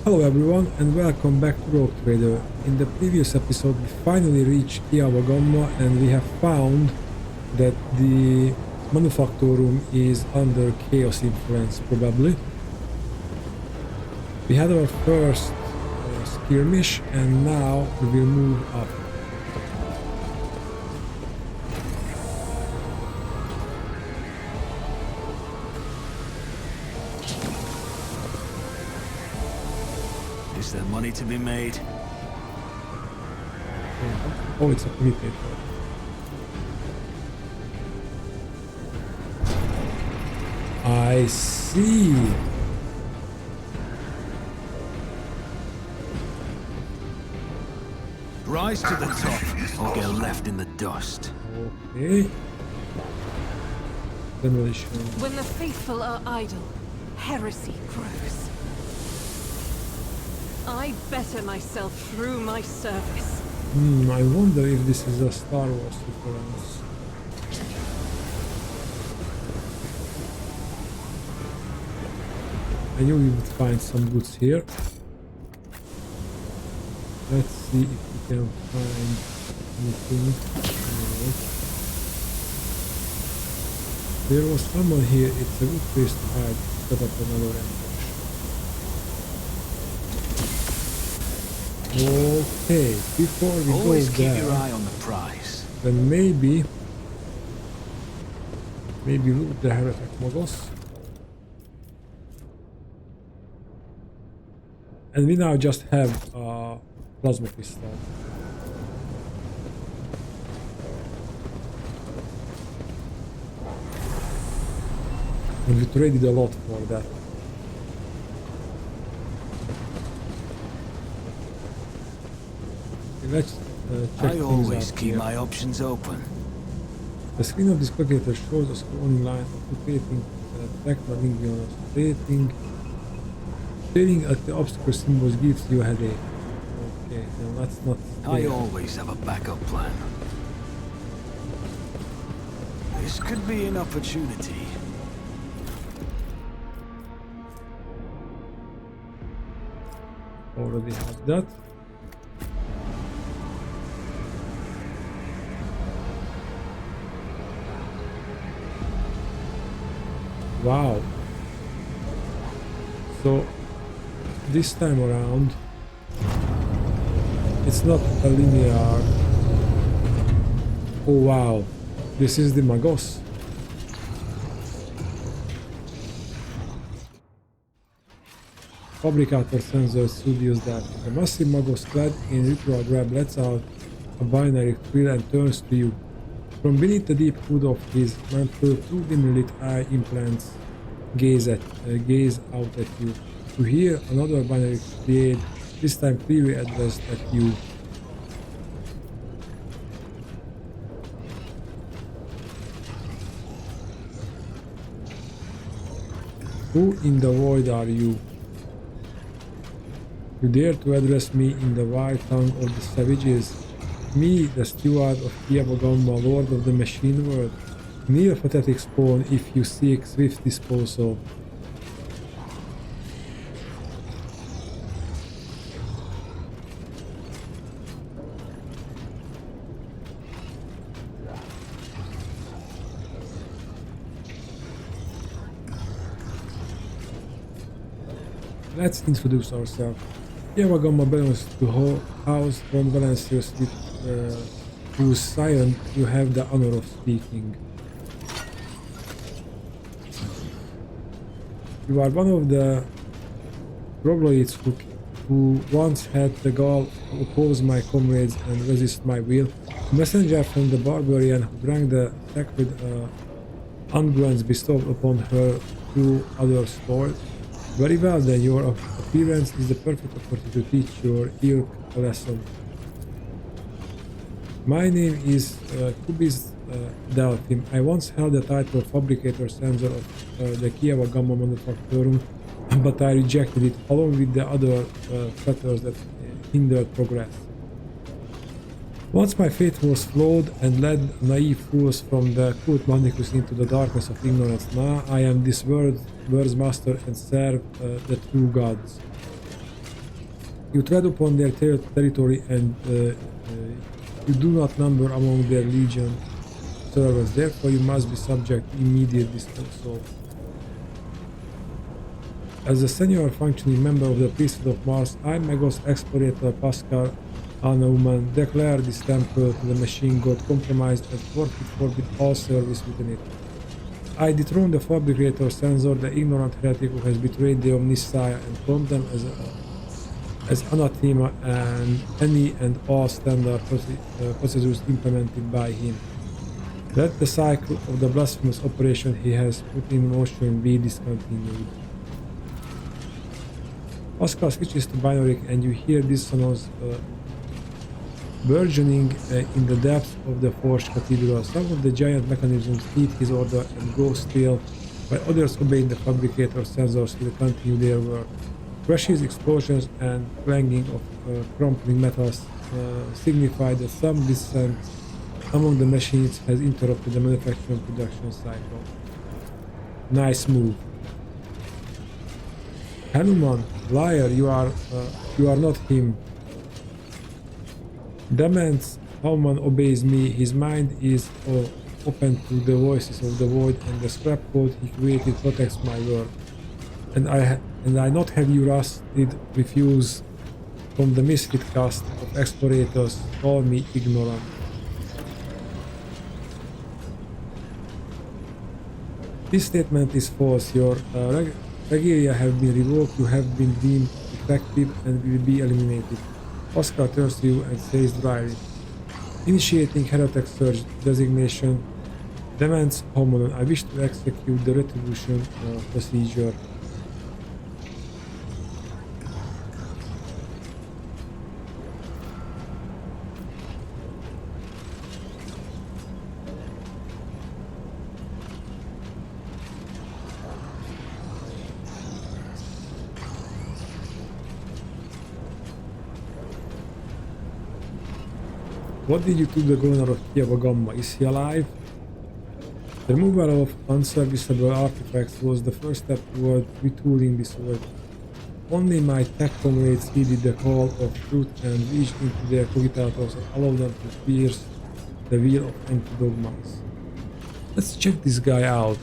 Hello everyone and welcome back to Rogue Trader. In the previous episode we finally reached Kiava Gamma and we have found that the manofactorum is under chaos influence probably. We had our first skirmish and now we will move up. Is there money to be made? Oh, it's a prepaid one. I see. Rise to the top or get left in the dust. Okay. Demolition. When the faithful are idle, heresy grows. I better myself through my service. I wonder if this is a Star Wars reference. I knew we would find some goods here. Let's see if we can find anything. No. There was someone here. It's a good place to hide. Set up another ambush. Okay, before we always go keep there, your eye on the prize. then maybe loot the heretic Mogos. And we now just have plasma pistol. And we traded a lot for that. Let's check I always keep my options open. The screen of this calculator shows a scrolling line of rotating tecma lingual stating. Staring at the obscure symbols gives you a headache. Okay, now let's not. I always have a backup plan. This could be an opportunity. Already have that. Wow. So this time around it's not a linear. Oh wow, this is the Magos. Fabricator sensor studios that the massive Magos clad in ritual grab lets out a binary thrill and turns to you. From beneath the deep hood of his mantle, two dimly lit eye implants gaze out at you. You hear another binary create, this time clearly addressed at you. Who in the void are you? You dare to address me in the wild tongue of the savages? Me, the steward of Kiava Gamma, lord of the machine world? Kneel, pathetic spawn, if you seek swift disposal. Let's introduce ourselves. Kiava Gamma belongs to House von Valencius, with whose scion you have the honor of speaking. You are one of the troglodytes who once had the gall to oppose my comrades and resist my will. A messenger from the barbarian who drank the sacred unguents bestowed upon her through other stores. Very well then, your appearance is the perfect opportunity to teach your ilk a lesson. My name is Kubis Delphim. I once held the title of Fabricator Sensor of the Kiava Gamma Manufactorum, but I rejected it along with the other fetters that hindered progress. Once my faith was flawed and led naive fools from the cult Manicus into the darkness of ignorance, now I am this world's master and serve the true gods. You tread upon their territory and you do not number among their legion servants, therefore you must be subject to immediate assault. As a senior functioning member of the priesthood of Mars, I, Magos Explorator Pascal Anauman, declare this temple to the machine god compromised and forbid all service within it. I dethrone the fabricator Censor, the ignorant heretic who has betrayed the Omnissiah, and plumb them as anathema and any and all standard procedures implemented by him. Let the cycle of the blasphemous operation he has put in motion be discontinued. Pascal switches to binary and you hear dissonance burgeoning in the depths of the forged cathedral. Some of the giant mechanisms heed his order and go still, while others obeying the fabricator sensors will continue their work. Crashes, explosions, and clanging of crumpling metals signify that some dissent among the machines has interrupted the manufacturing production cycle. Nice move. Hanuman, liar, you are not him. Demands Hanuman obeys me. His mind is open to the voices of the void, and the scrap code he created protects my work. And I not have you rusted refuse from the misfit cast of explorators call me ignorant. This statement is false. Your regalia have been revoked, you have been deemed defective and will be eliminated. Oscar turns to you and says dryly, initiating heretic surge designation, demands Homonon. I wish to execute the retribution procedure. What did you do to the governor of Kiava Gamma? Is he alive? The removal of unserviceable artifacts was the first step toward retooling this world. Only my tech comrades heeded the call of truth and reached into their cogitators and allowed them to pierce the wheel of empty dogmas. Let's check this guy out.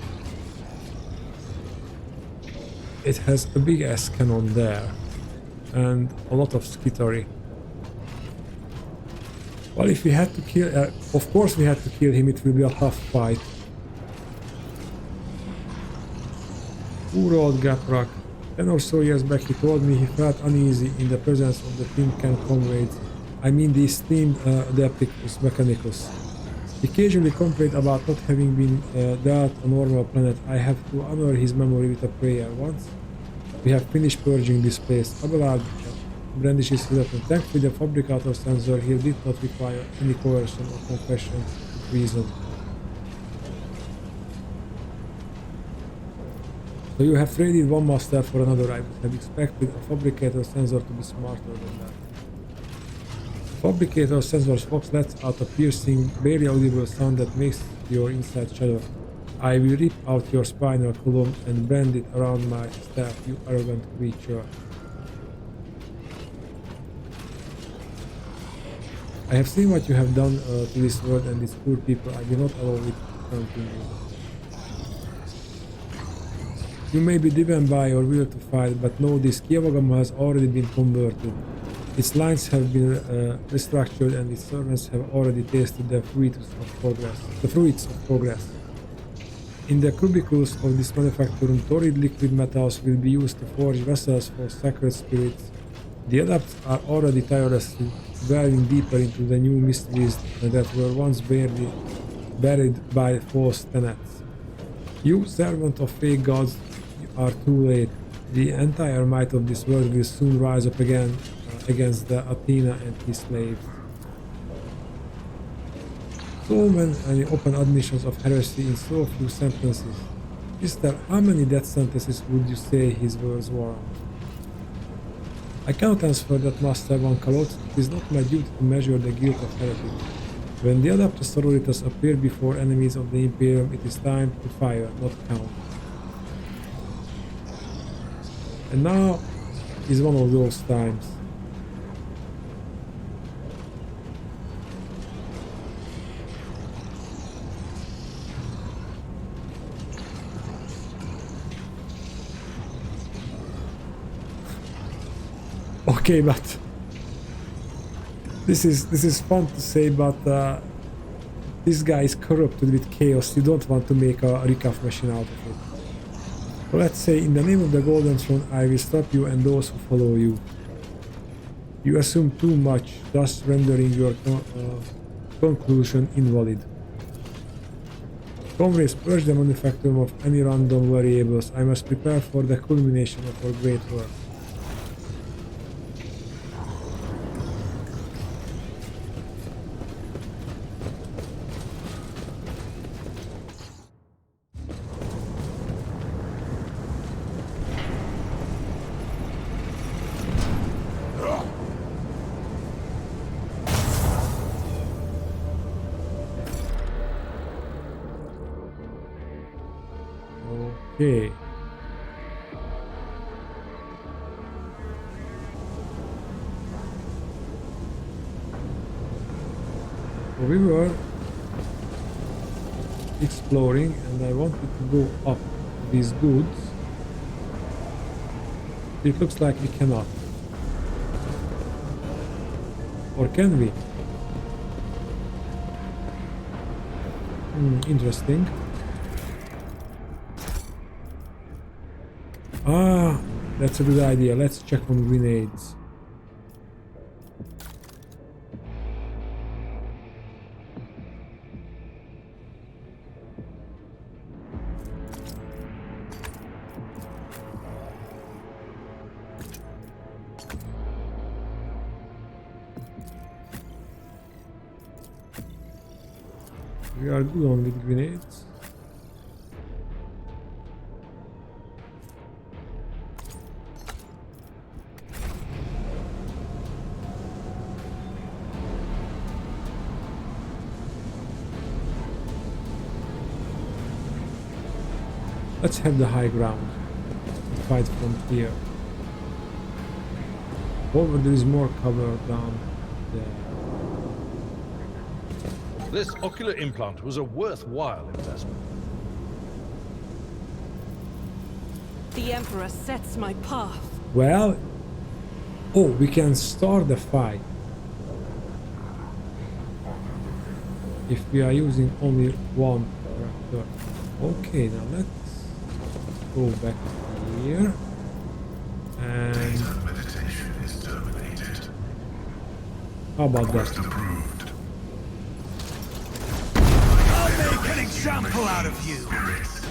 It has a big ass cannon there and a lot of skittery. Well, if we had to kill... of course we had to kill him, it will be a tough fight. Poor old Gaprak. 10 or so years back he told me he felt uneasy in the presence of the tin can comrades. I mean the esteemed Adepticus Mechanicus. He occasionally complained about not having been dealt a normal planet. I have to honor his memory with a prayer. Once we have finished purging this place, Abelard brandishes his weapon. Thankfully the fabricator sensor here did not require any coercion or confession of reason. So you have traded one master for another. I would have expected a fabricator sensor to be smarter than that. The fabricator sensor's box lets out a piercing, barely audible sound that makes your inside shudder. I will rip out your spinal column and brand it around my staff, you arrogant creature. I have seen what you have done to this world and its poor people. I will not allow it to continue. You may be driven by your will to fight, but know this, Kiava Gamma has already been converted. Its lines have been restructured and its servants have already tasted the fruits of progress. In the cubicles of this manufactorum, torrid liquid metals will be used to forge vessels for sacred spirits. The adepts are already tirelessly delving deeper into the new mysteries that were once buried by false tenets. You, servant of fake gods, are too late. The entire might of this world will soon rise up again against the Athena and his slaves. So many open admissions of heresy in so few sentences. Mister, how many death sentences would you say his words warrant? I cannot answer that, Master Van Kalot. It is not my duty to measure the guilt of heretics. When the Adeptus Sororitas appear before enemies of the Imperium, it is time to fire, not count. And now is one of those times. Okay, but this is fun to say, but this guy is corrupted with chaos. You don't want to make a recaf machine out of it. So let's say, in the name of the Golden Throne, I will stop you and those who follow you. You assume too much, thus rendering your conclusion invalid. Comrades, purge the manufacturum of any random variables. I must prepare for the culmination of our great work. Okay. So we were exploring and I wanted to go up these goods. It looks like we cannot. Or can we? Interesting. Ah, that's a good idea. Let's check on grenades. We are good on with grenades. Let's have the high ground and fight from here. Over there is more cover down there. This ocular implant was a worthwhile investment. The Emperor sets my path. Well, oh, we can start the fight if we are using only one character. Okay, now let's go back here and meditation is terminated. how about that? Approved. I'll make an example out of you! Spirits.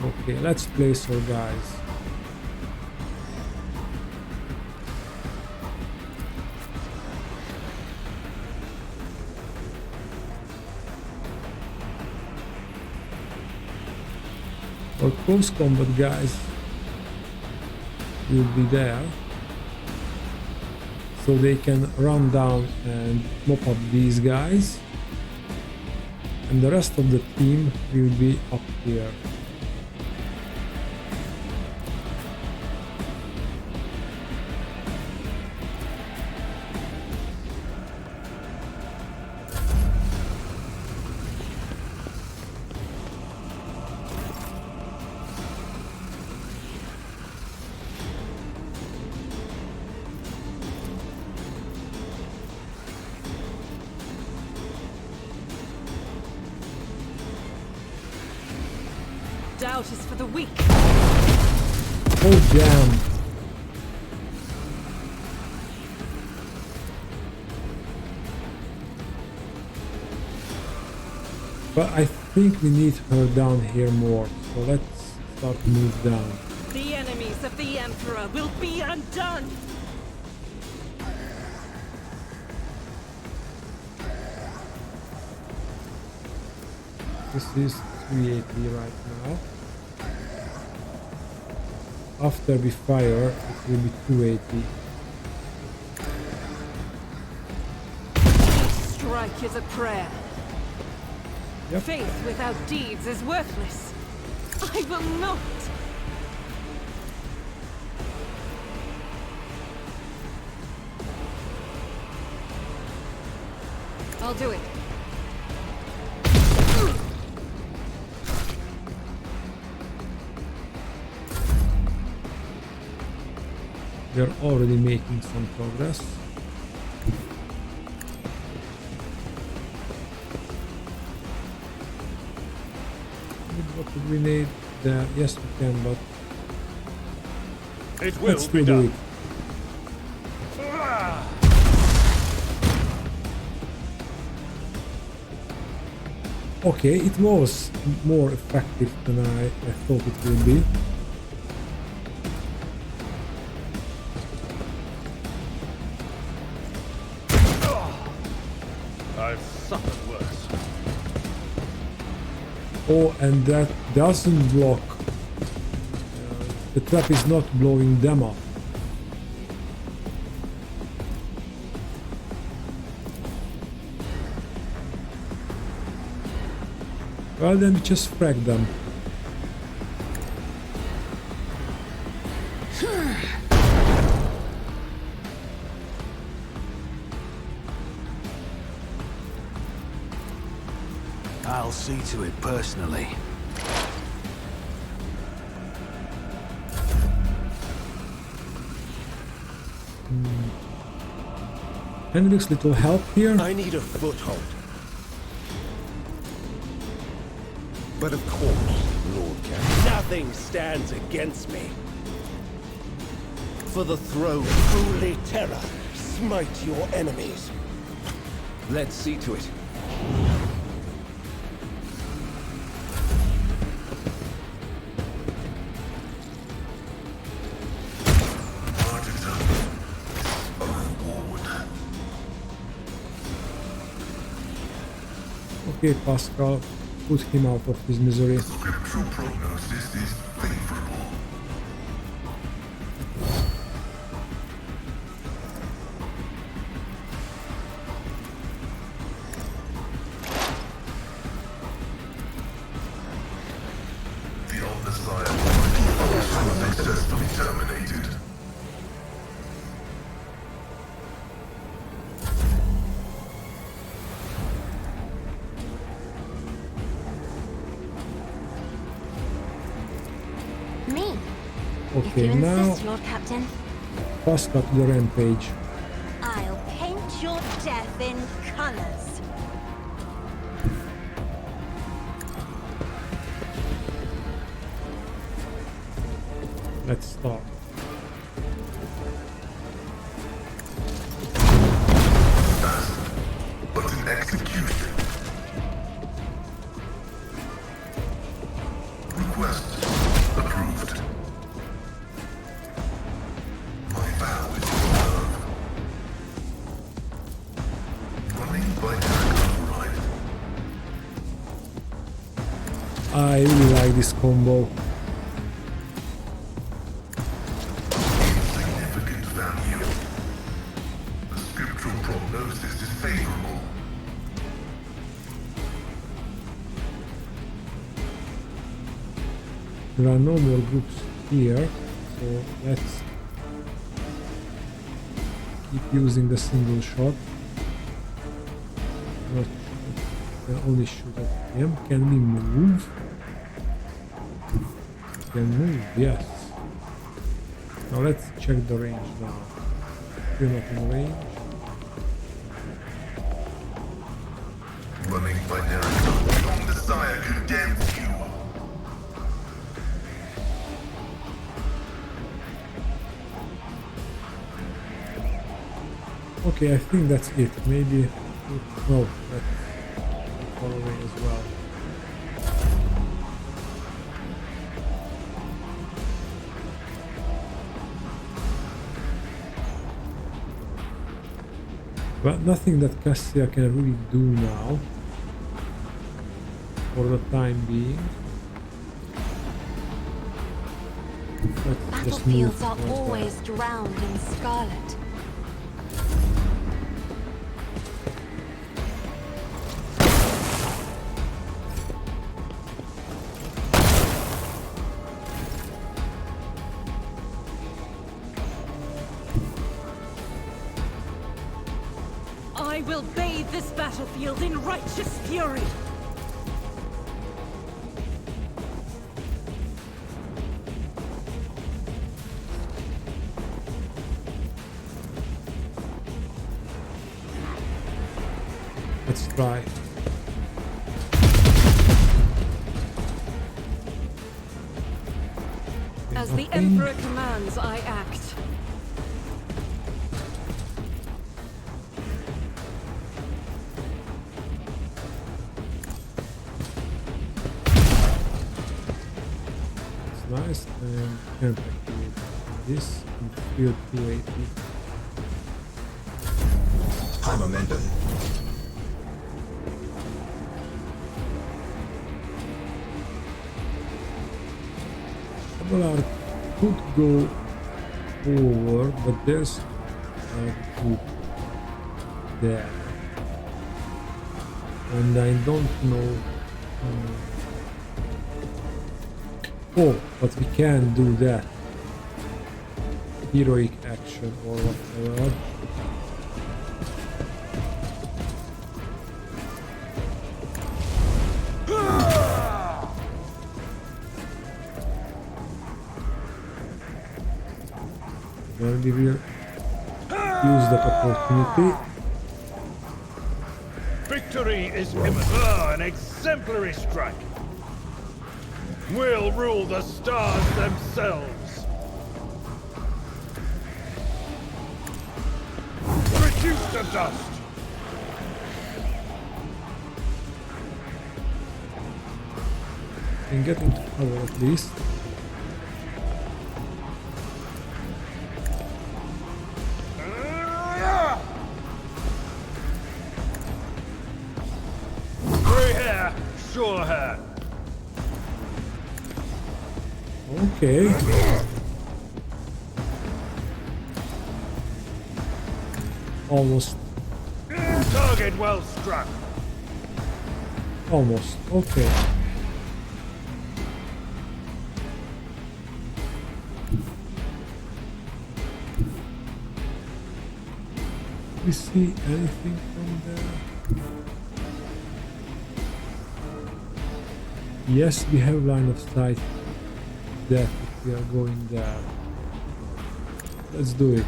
Okay, let's place our guys. Our close combat guys will be there, so they can run down and mop up these guys, and the rest of the team will be up here. Doubt is for the weak. Oh damn! But I think we need her down here more, so let's start to move down. The enemies of the Emperor will be undone. This is 380 right now. After we fire, it will be 280. Each strike is a prayer. Yep. Faith without deeds is worthless. I will not. I'll do it. We're already making some progress. What do we need there? Yes, we can, but It will let's be still do done. it. Okay, it was more effective than I thought it would be. I've suffered worse. Oh, and that doesn't block. The trap is not blowing them up. Well, then we just frag them. I'll see to it personally. Henrik's little help here. I need a foothold. But of course, Lord Cat, nothing stands against me. For the throne, holy terror, smite your enemies. Let's see to it. Martyrdom. A reward. Okay, Pascal, put him out of his misery. Scriptural prognosis is favorable. The old Messiah was successfully terminated. Me? Okay, If you now insist, Lord Captain, Pascal to the rampage. I'll paint your death in colors. Let's start. But in execution. Request approved. My vow is to serve. Running by Jericho right. I really like this combo. Significant value. The scriptural prognosis is favorable. There are no more groups here, so let's keep using the single shot. Not can only shoot at him. Can we move? We can move, yes. Now let's check the range now. We're not in range. Running by Jericho. Your Messiah condemns you. Okay, I think that's it. Maybe no, that's far away as well. But nothing that Cassia can really do now, for the time being. Let's just move Battlefields are towards that. always drowned in scarlet. I will bathe this battlefield in righteous fury. Let's try. As the Nothing. Emperor commands, I act. It's nice and can't activate this. It's still 280. High momentum. Well, I could go forward, but there's a group there. And I don't know. Oh, but we can do that. Heroic action or whatever. Well, we will use that opportunity. Victory is imminent. An exemplary strike. We'll rule the stars themselves. Reduce to dust. And get into cover at least. Free hair, sure hair. Okay. Almost. Target well struck. Almost. Okay. We see anything from there? Yes, we have line of sight that if we are going there. Let's do it.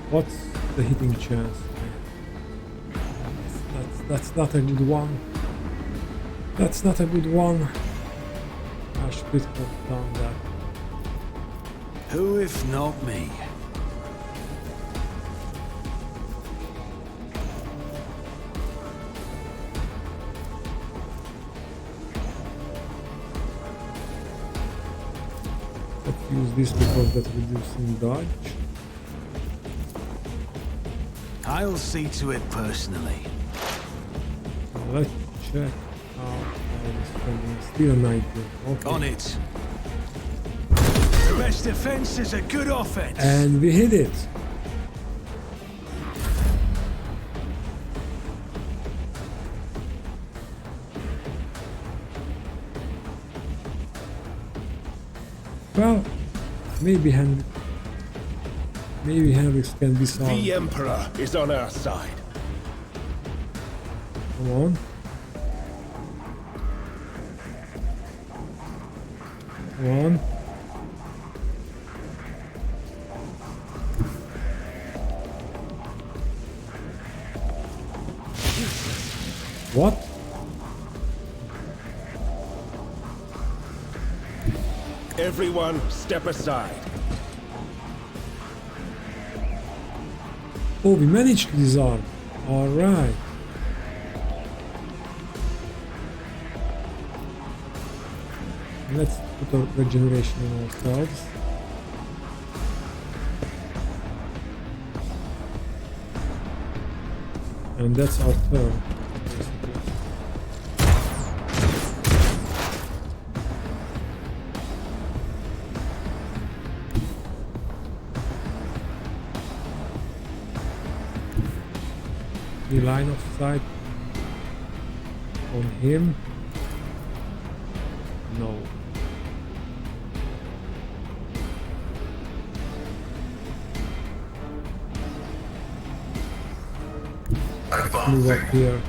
What's the hitting chance? That's not a good one. That's not a good one. I should have done that. Who if not me? Let's use this because that's reducing dodge. I'll see to it personally. Let's check out our spending. Still 90. Okay. On it. The best defense is a good offense. And we hit it. Well, maybe Hendrix can disarm. The Emperor is on our side. Come on. Come on. What? Everyone, step aside. Oh, we managed to disarm. All right. Let's put a regeneration on ourselves. And that's our turn, basically. The line of sight on him. No. Move up here.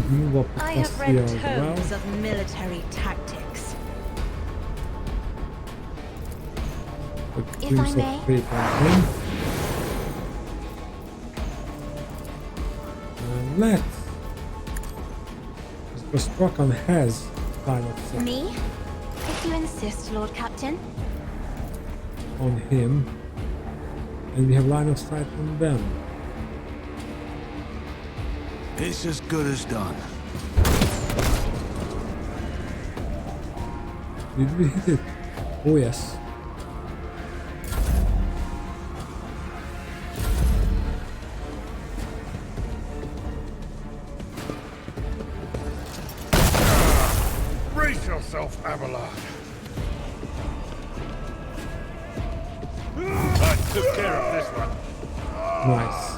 move up I across have here read as well. tomes of military tactics. The If Prince I of may. Fate on him. And let's. Because Strakan has line of sight Me? If you insist, Lord Captain. on him. And we have line of sight on them. It's as good as done. Did we hit it? Oh yes. Brace yourself, Abelard. I took care of this one. Nice.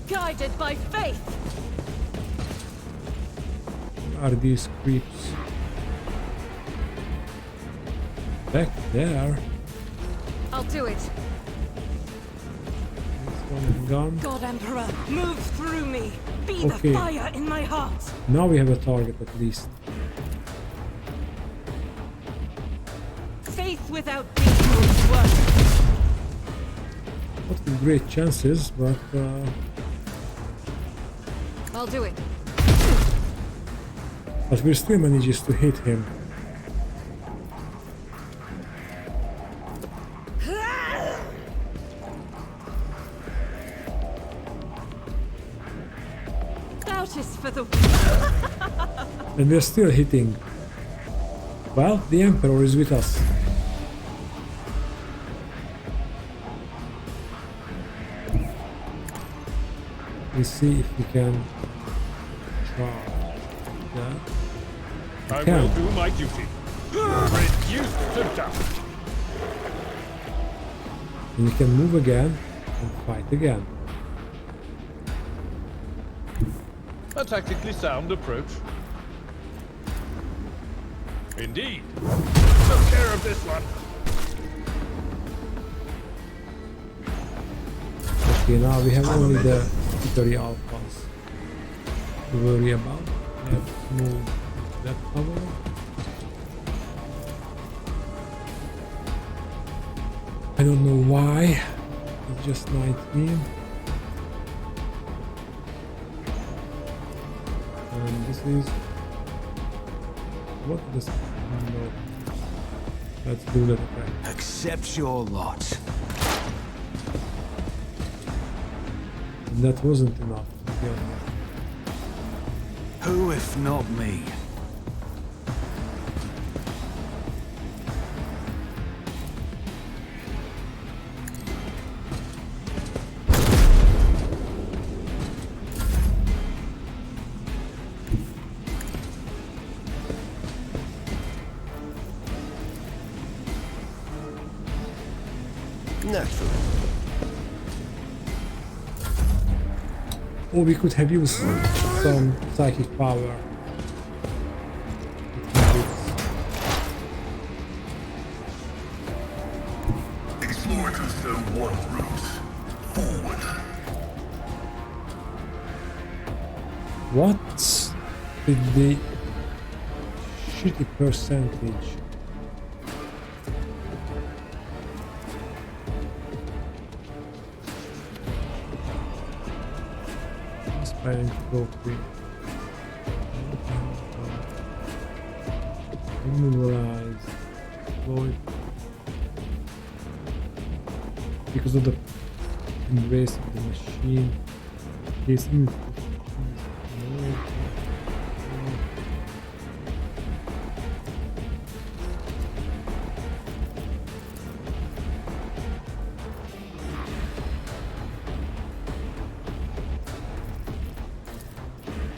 Guided by faith. Are these creeps back there? I'll do it. This one is gone. God Emperor, move through me. Be Okay. the fire in my heart. Now we have a target at least. Faith without deeds won't work. Not with great chances, but I'll do it. we still manages to hit him. Out is for the And we're still hitting. Well, the Emperor is with us. Let's see if we can charge that. I Can. will do my duty. Reduced to dust. And we can move again and fight again. A tactically sound approach. Indeed. Took care of this one. Okay, now we have only the victory alphas to worry about. Let's move that cover. I don't know why. It's just 19. And this is what is this? No. Let's do that attack. Accept your lot. And that wasn't enough, to be honest. Who if not me? Naturally. Or we could have used some psychic power. Explore to Zone 1 route. Forward. What's with the shitty percentage? Inspiring trophy. Immobilize. Void. Because of the embrace of the machine. This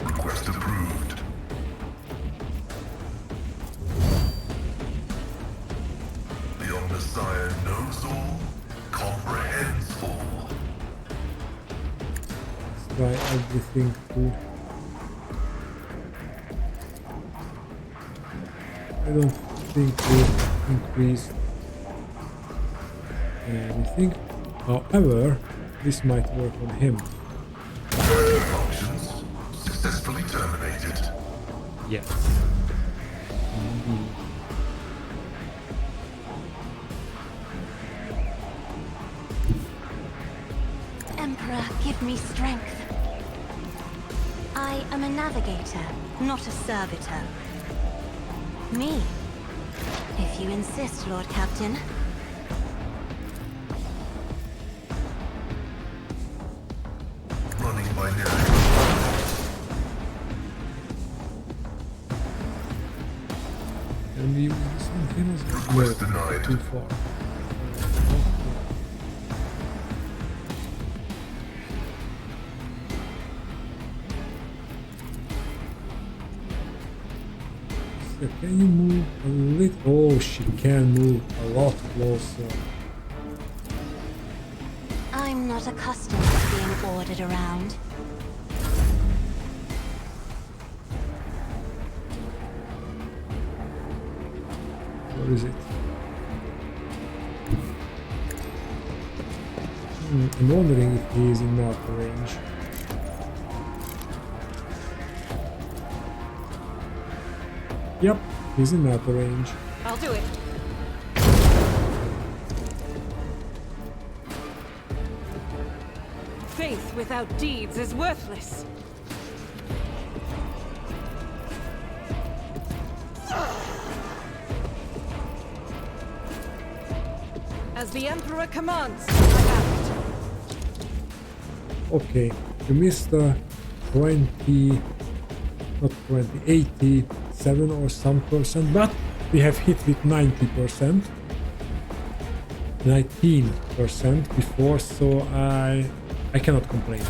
Request approved. The Omnissiah knows all, comprehends all. try everything too. I don't think we increased anything. However, this might work on him. Functions successfully terminated. Yes. Emperor, give me strength. I am a navigator, not a servitor. Me? If you insist, Lord Captain. Running by nearly. Can we use this on him as well? Request No, denied. too far. So can you move a little? Oh, she can move a lot closer. I'm not accustomed to being ordered around. Where is it? I'm wondering if he is in marker range. Yep, he's in marker range. I'll do it. Faith without deeds is worthless. As the Emperor commands, I act. Okay, you missed 20, not 20, 87 or some percent, but we have hit with 90%, 19% before, so I cannot complain.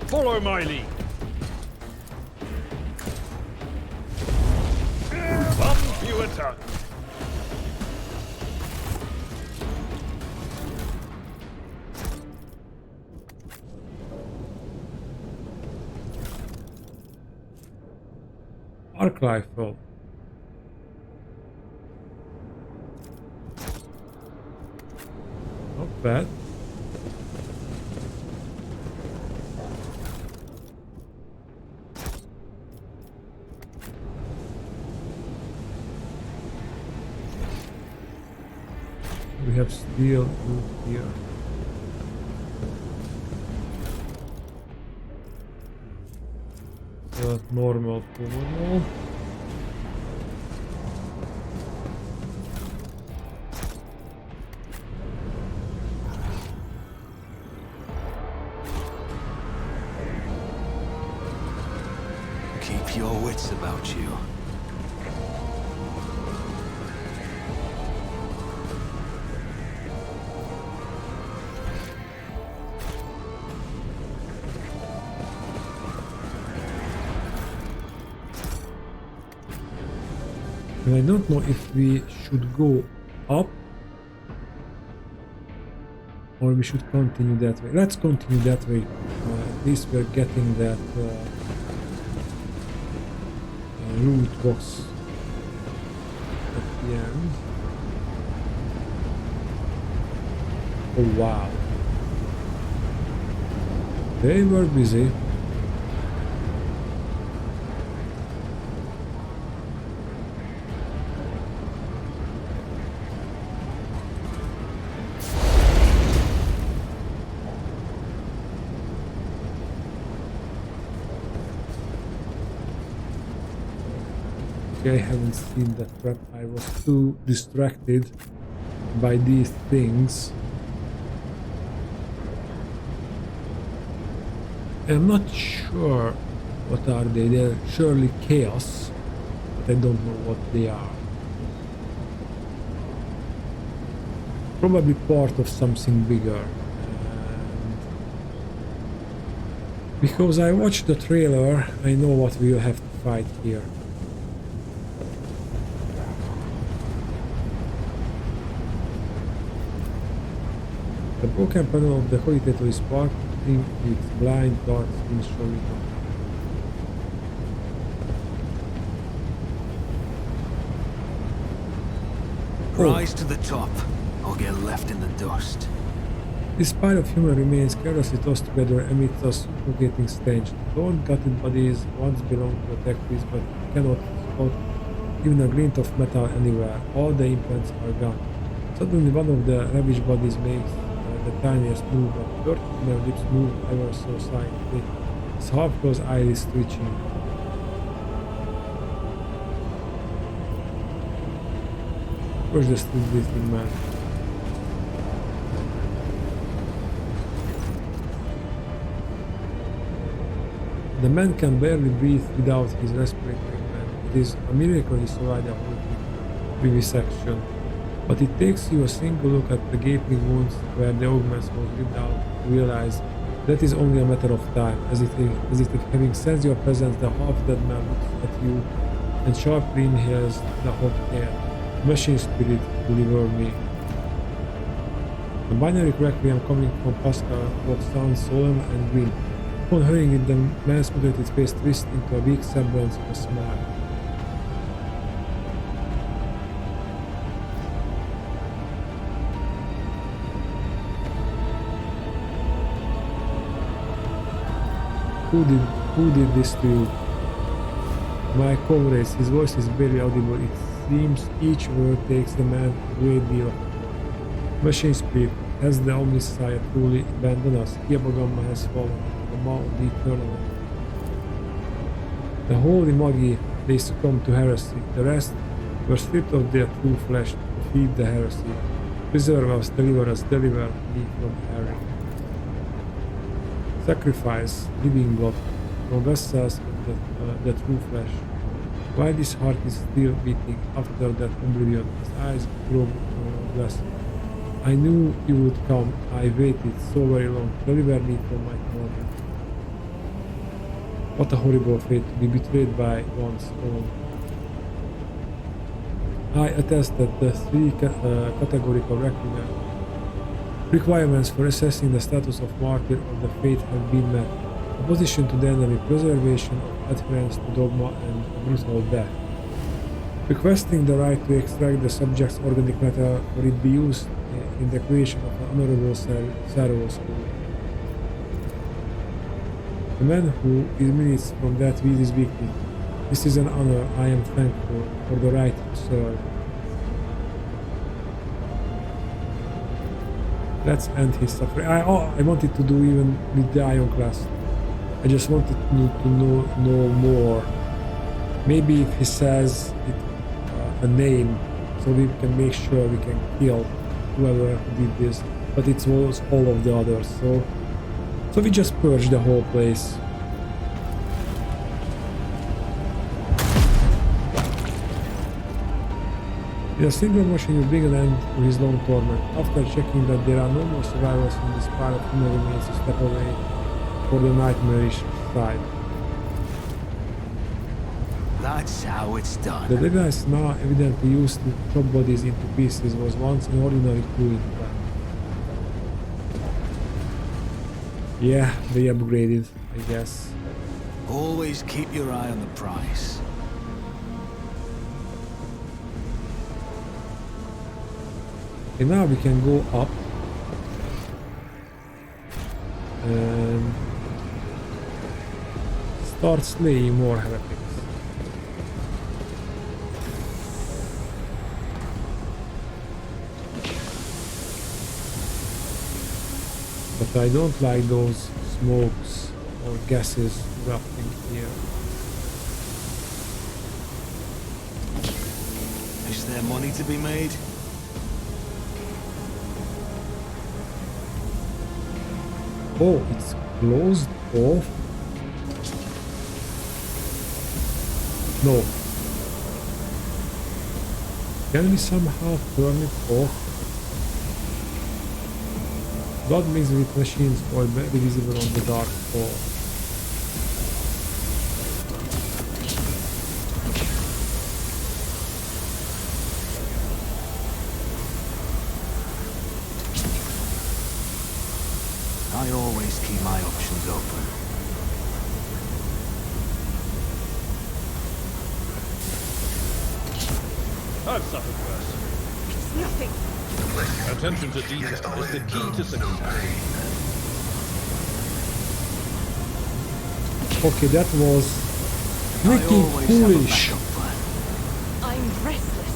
Follow my lead. Some fewer tongues. Arc rifle. Not bad. We have steel wood here. Normal normal. Keep your wits about you. And I don't know if we should go up or we should continue that way. Let's continue that way. At least we're getting that loot box at the end. Oh wow. They were busy. I haven't seen that trap. I was too distracted by these things. I'm not sure what are they. They're surely chaos, but I don't know what they are. Probably part of something bigger. And because I watched the trailer, I know what we will have to fight here. The broken panel of the holy tattoo is sparkling its blind dark skin showing up. Rise to the top, or get left in the dust. This pile of human remains carelessly tossed together amidst a suffocating stench. Torn, gutted bodies once belonged to the factories, but you cannot spot even a glint of metal anywhere. All the implants are gone. Suddenly one of the ravaged bodies makes the tiniest movement. Dirty inner lips move ever so slightly, his half-closed eyelids twitching. Where's the still breathing man? The man can barely breathe without his respiratory gland. It is a miracle he survived a horrific vivisection. But it takes you a single look at the gaping wounds where the augments was ripped out to realize that is only a matter of time, as if having sensed your presence, the half-dead man looks at you and sharply inhales the hot air. Machine spirit, deliver me. The binary requiem coming from Pascal both sounds solemn and grim. Upon hearing it, the man's mutilated face twists into a weak semblance of a smile. Who did this to you? My comrades, his voice is barely audible. It seems each word takes the man a great deal of effort. Machine spirit, has the Omniscient truly abandoned us? Kiava Gamma has fallen, the maw of the eternal. The holy Magi, they succumbed to heresy. The rest were stripped of their true flesh to feed the heresy. Preserve us, deliver me from erring. Sacrifice, living blood, from vessels of the true flesh. While his heart is still beating after that oblivion, his eyes grow blessed. I knew you would come. I waited so very long. Deliver me from my torment. What a horrible fate to be betrayed by one's own. I attest that the three categorical requirements for assessing the status of martyr or the faith have been met. Opposition to the enemy, preservation of adherence to dogma, and brutal death. Requesting the right to extract the subject's organic matter for it be used in the creation of an honorable Sarrow school. The man who is minutes from that with his victim. This is an honor. I am thankful for the right to serve. Let's end his suffering. I wanted to do even with the Ion class. I just wanted to know more. Maybe if he says a name, so we can make sure we can kill whoever did this. But it was all of the others, so we just purged the whole place. In a single motion, you bring an end to his long torment. After checking that there are no more survivors in this pile of human remains, you step away for the nightmarish side. That's how it's done. The device now evidently used to chop bodies into pieces was once an ordinary cooling plant. Yeah, they upgraded, I guess. Always keep your eye on the prize. Okay, now we can go up and start slaying more heretics. But I don't like those smokes or gases erupting here. Is there money to be made? Oh, it's closed off? No. Can we somehow turn it off? Blood mixed with machines oil may be visible on the dark floor. I always keep my options open. I've suffered worse. nothing. Attention to detail is the key to success. Okay, that was pretty foolish. I'm restless.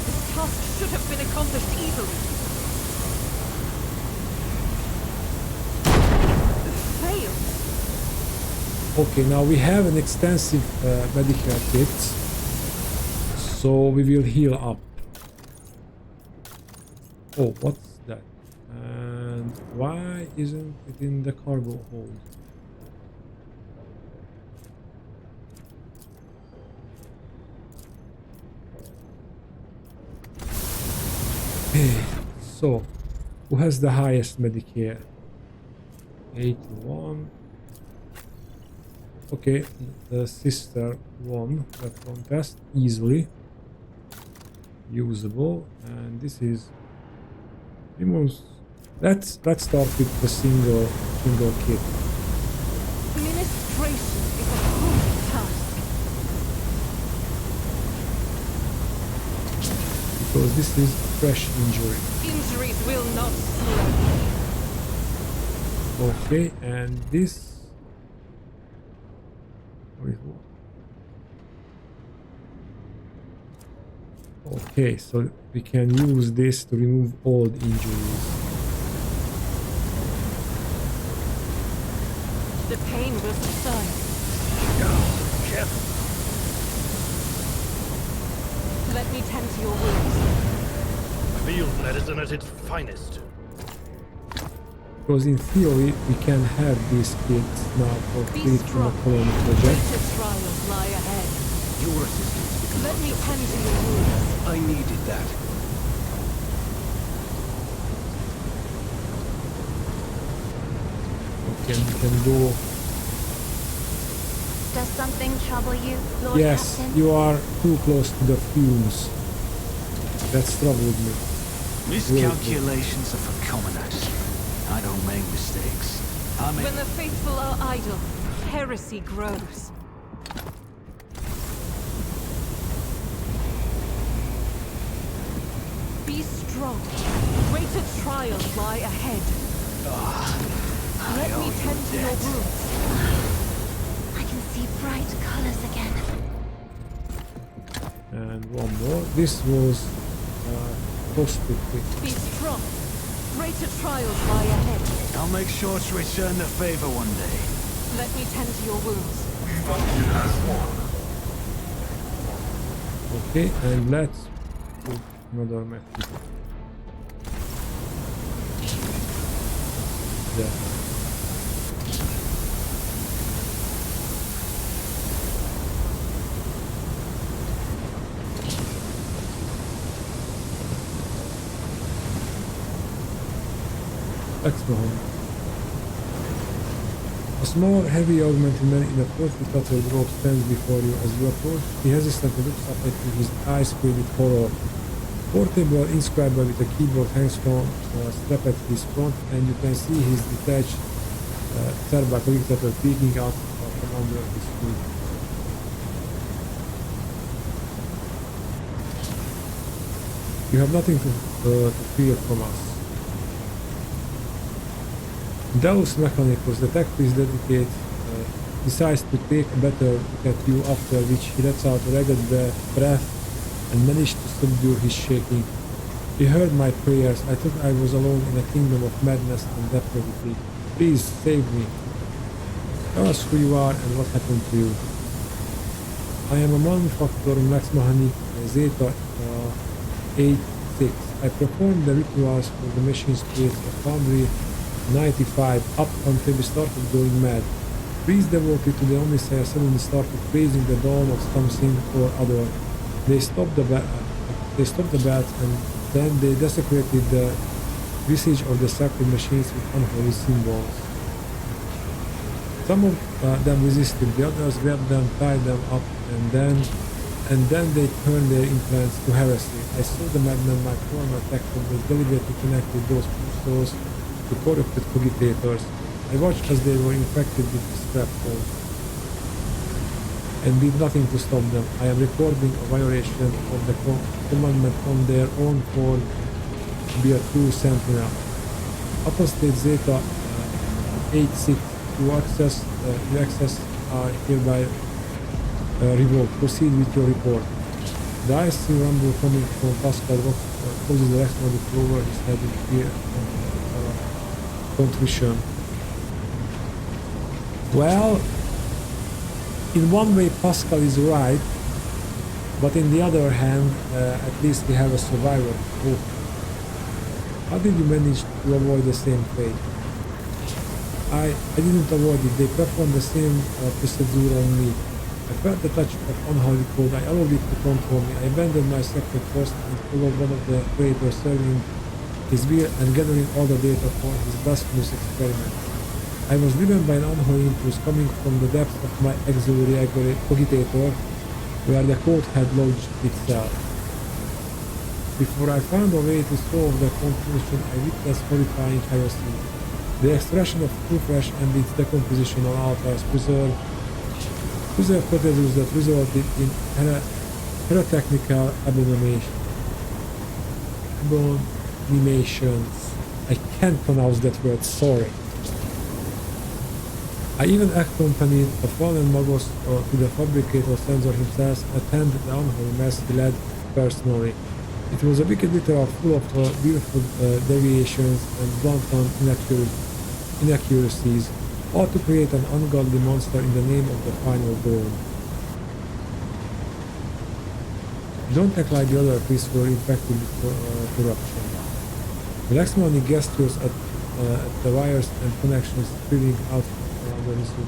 This task should have been accomplished easily. Failed. Okay, now we have an extensive medical kit, so we will heal up. Oh, what's that? And why isn't it in the cargo hold? Okay, so who has the highest Medicare? 81. Okay, the sister won that contest easily. Usable, and this is let's start with the single kit. Administration is a cruel task. Because this is fresh injury. Injuries will not slow. Okay, and this. Okay, so we can use this to remove old injuries. The pain will subside. Let me tend to your wounds. Field medicine at its finest. Because in theory, we can have these kits now for Be free from a strong. colony project. Greater trials lie ahead. Your assistance with Let me tend to your wounds. I needed that. Okay, we can go. Does something trouble you, Lord Yes, Captain? you are too close to the fumes. That's troubled me. Miscalculations are for commoners. I don't make mistakes. When the faithful are idle, heresy grows. Be strong. Greater trials lie ahead. Let me tend to your wounds. I can see bright colors again. And one more. This was hospital. Be strong. Greater trials lie ahead. I'll make sure to return the favor one day. Let me tend to your wounds. Function as one. Okay, and let's put another method. There. Let's go home. A small, heavy augmented man in a perfect cutter robe stands before you as you approach. He hesitantly looks up at you, his eyes filled with horror. Portable inscriber with a keyboard hangs from strap at his front, and you can see his detached thermal dictator peeking out from under his hood. You have nothing to fear from us. Deus Mechanicus, the tech priest decides to take a better look at you, after which he lets out a ragged breath and managed to subdue his shaking. He heard my prayers. I thought I was alone in a kingdom of madness and depravity. Please save me. Tell us who you are and what happened to you. I am a manofactorum Lex Mahani Zeta 86. I performed the rituals for the machine spirits of Foundry 95 up until we started going mad. Priests devoted to the Omnissiah suddenly started praising the dawn of something or other. They stopped the bats and then they desecrated the visage of the sacred machines with unholy symbols. Some of them resisted, the others grabbed them, tied them up, and then they turned their implants to heresy. I saw the madman my former tactic was deliberately connected those souls to corrupted cogitators. I watched as they were infected with the strap hole. and did nothing to stop them. I am reporting a violation of the commandment on their own for to be a true sentinel. Apostate Zeta 86, your access are hereby revoked. Proceed with your report. The icy rumble coming from Pascal Rock causes the electronic rover is heading fear and contrition. Well, in one way Pascal is right, but in the other hand, at least we have a survivor. Oh. How did you manage to avoid the same fate? I didn't avoid it. They performed the same procedure on me. I felt the touch of unholy code. I allowed it to control me. I abandoned my sacred post and followed one of the traitors, serving his will and gathering all the data for his blasphemous experiment. I was driven by an unholy impulse coming from the depths of my auxiliary cogitator, where the code had lodged itself. Before I found a way to solve the confusion, I witnessed horrifying heresy. The extraction of true flesh and its decomposition on altars preserved proteus that resulted in heretical abominations. I can't pronounce that word, sorry. I even accompanied a fallen Magos to the fabricator Sensor himself, attended the unholy mass he led personally. It was a wicked ritual full of willful deviations and wanton inaccuracies, all to create an ungodly monster in the name of the final dawn. Don't act like the other priests were infected with corruption. Relax money gestures at the wires and connections spilling out under the suit.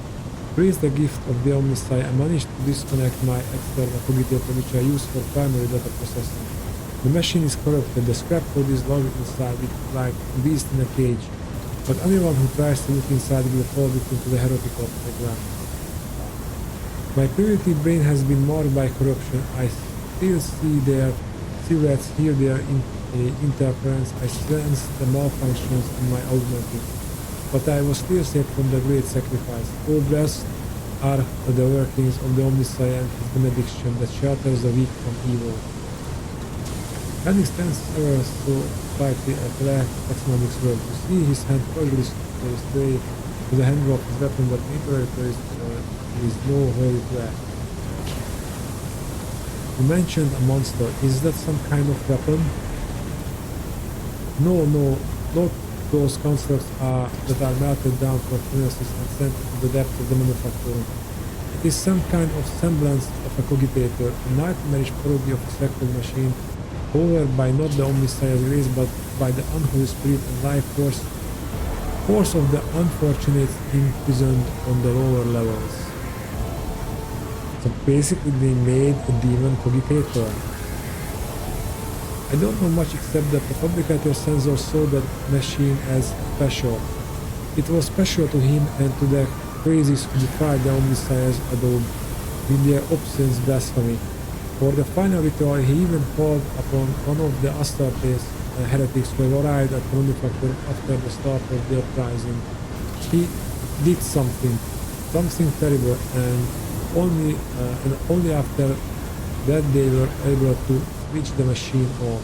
Praise the gift of the Omnisci. I managed to disconnect my external cogitator, which I use for primary data processing. The machine is corrupted, the scrap code is logged inside it like a beast in a cage, but anyone who tries to look inside will fall victim to the heretical program. My primitive brain has been marred by corruption. I still see their silhouettes, hear their interference, I sense the malfunctions in my augmented, but I was still saved from the great sacrifice. All blessed are the workings of the Omnisci and his benediction that shelters the weak from evil. Henning stands ever so slightly at the Exmonic's world. You see his hand cordially stray to the handle of his weapon, but literally there is no hurry to act. You mentioned a monster. Is that some kind of weapon? No, not those constructs that are melted down for furnaces and sent to the depths of the manofactorum. It is some kind of semblance of a cogitator, a nightmarish parody of a sacred machine, over by not the Omnisci's grace, but by the unholy spirit and life force of the unfortunates imprisoned on the lower levels. So basically they made a demon cogitator. I don't know much except that the fabricator Sensor saw that machine as special. It was special to him and to the crazies who defied the Omnisci's adobe with their obscene blasphemy. For the final ritual, he even called upon one of the Astartes heretics who arrived at the manufacturer after the start of their uprising. He did something terrible, and only after that they were able to switch the machine on.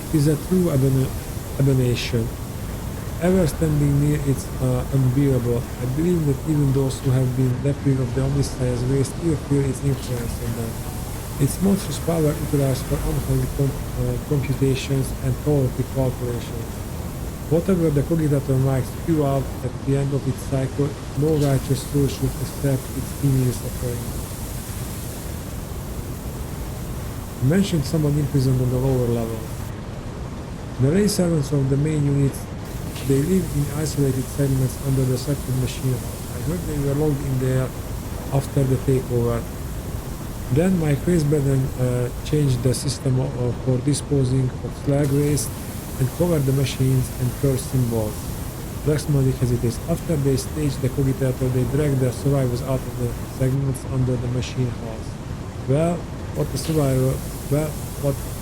It is a true abomination. Ever standing near it's unbearable. I believe that even those who have been deprived of the Omnisci's grace still feel its influence on them. Its monstrous power utilized for unholy computations and chaotic calculations. Whatever the cogitator might spew out at the end of its cycle, no righteous soul should accept its email suffering. You mentioned someone imprisoned on the lower level. The lay servants of the main units, they live in isolated segments under the sacred machine house. I heard they were locked in there after the takeover. Then my crazed brethren changed the system for disposing of slag waste and covered the machines and curse symbols. Blacksmanic hesitates. After they staged the cogitator, they dragged the survivors out of the segments under the machine house. Well, what the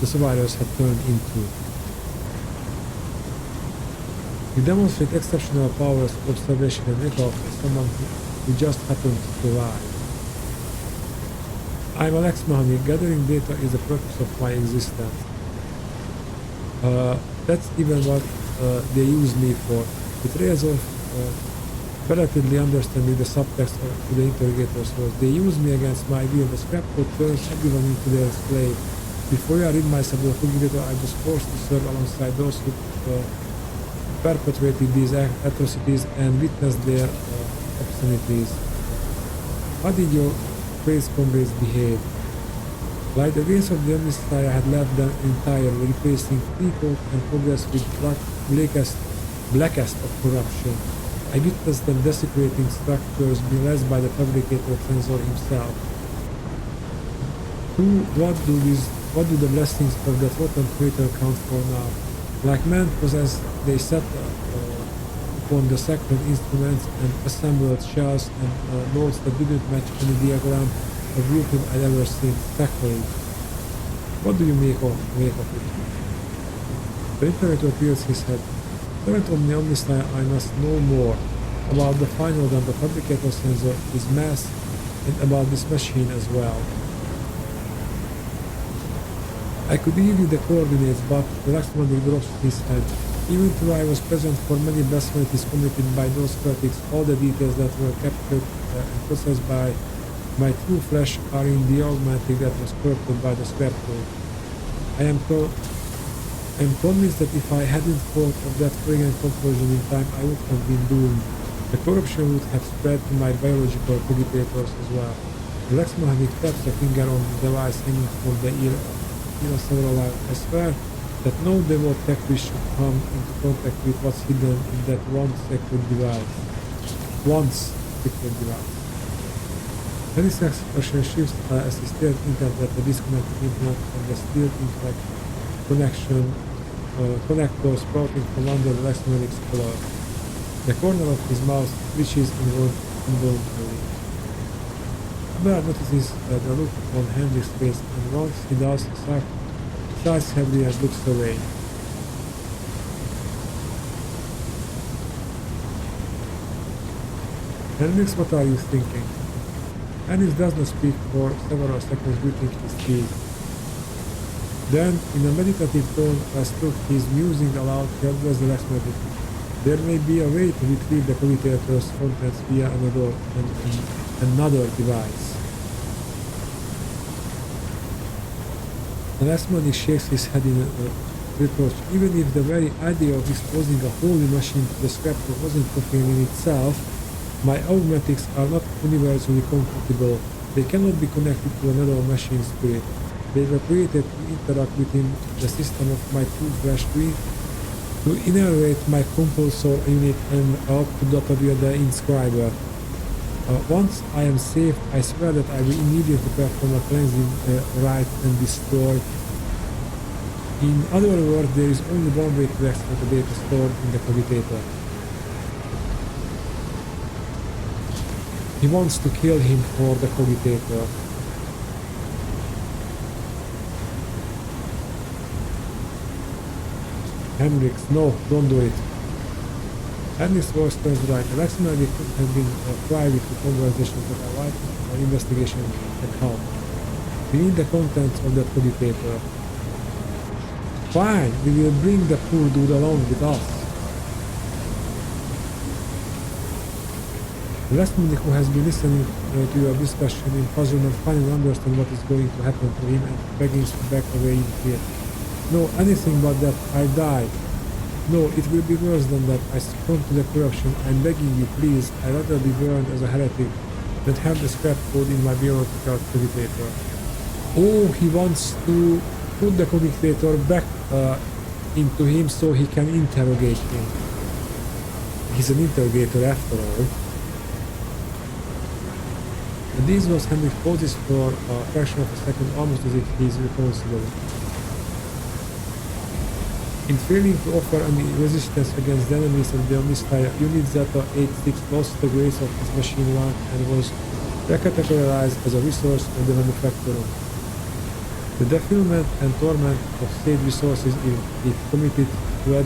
survivors had turned into. You demonstrate exceptional powers of observation and recall for someone who just happened to survive. I'm Alex Mahoney. Gathering data is the purpose of my existence. That's even what they use me for. With rays of relatively understanding the subtext to the interrogator's words. They use me against my will. The scrap code turns everyone into their slave. Before I rid myself of the interrogator, I was forced to serve alongside those who perpetrated these atrocities and witnessed their obscenities. How did your praise comrades behave? Like the grace of the Messiah had left them entirely, replacing thought and progress with blackest of corruption. I witnessed them desecrating structures blessed by the fabricator censor himself. What do the blessings of that rotten creator count for now? Like men possessed, they set upon the sacred instruments and assembled shells and notes that didn't match any diagram or blueprint I'd ever seen. Sacred. What do you make of it? The interrogator peers his head. Servant of the Omniscient, I must know more about the final than the fabricator sensor, his mass, and about this machine as well. I could give you the coordinates, but the Laxmanic drops his head. Even though I was present for many blasphemies committed by those heretics, all the details that were captured and processed by my true flesh are in the augmenting that was corrupted by the scrap code. I am convinced that if I hadn't thought of that arrogant conclusion in time, I would have been doomed. The corruption would have spread to my biological cogitators as well. The Laxmanic taps a finger on the device hanging from the ear several hours. I swear that no devout tech should come into contact with what's hidden in that one sacred device. Henry's expression shifts as he stares intently at the disconnected implant and the steel intellect connector sprouting from under the Laxmanic's collar. The corner of his mouth twitches involuntarily. Abel notices the look on Henry's face, and once he does, sighs heavily and looks away. Hendrix, what are you thinking? Hendrix does not speak for several seconds, gritting his teeth. Then, in a meditative tone, as though he is musing aloud, he addresses the Laxmanic. There may be a way to retrieve the commutator's contents via another device. The Laxmanic shakes his head in reproach. Even if the very idea of exposing a holy machine to the scrapper wasn't profane in itself, my augmentics are not universally compatible. They cannot be connected to another machine spirit. They were created to interact within the system of my true flesh to innervate my compulsor unit and output data via the inscriber. Once I am saved, I swear that I will immediately perform a cleansing rite and destroy. In other words, there is only one way to extract the data stored in the cogitator. He wants to kill him for the cogitator. Hendrix, no, don't do it. Hendrix voice turns right. The Laxmanic could have been private to conversations that are vital to our investigation and help. We need the contents of that cogitator. Fine, we will bring the poor dude along with us. The Laxmanic, who has been listening to your discussion in puzzlement, finally understands what is going to happen to him and begins to back away in fear. No, anything but that. I die. No, it will be worse than that. I succumb to the corruption. I'm begging you, please. I'd rather be burned as a heretic than have the scrap code in my biological cogitator. Oh, he wants to put the cogitator back into him so he can interrogate him. He's an interrogator after all. And these was Henry pauses for a fraction of a second, almost as if he's responsible. In failing to offer any resistance against the enemies of the Omniscient, Unit Zeta 86 lost the grace of his machine one and was recategorized as a resource of the manofactorum. The defilement and torment of state resources if committed to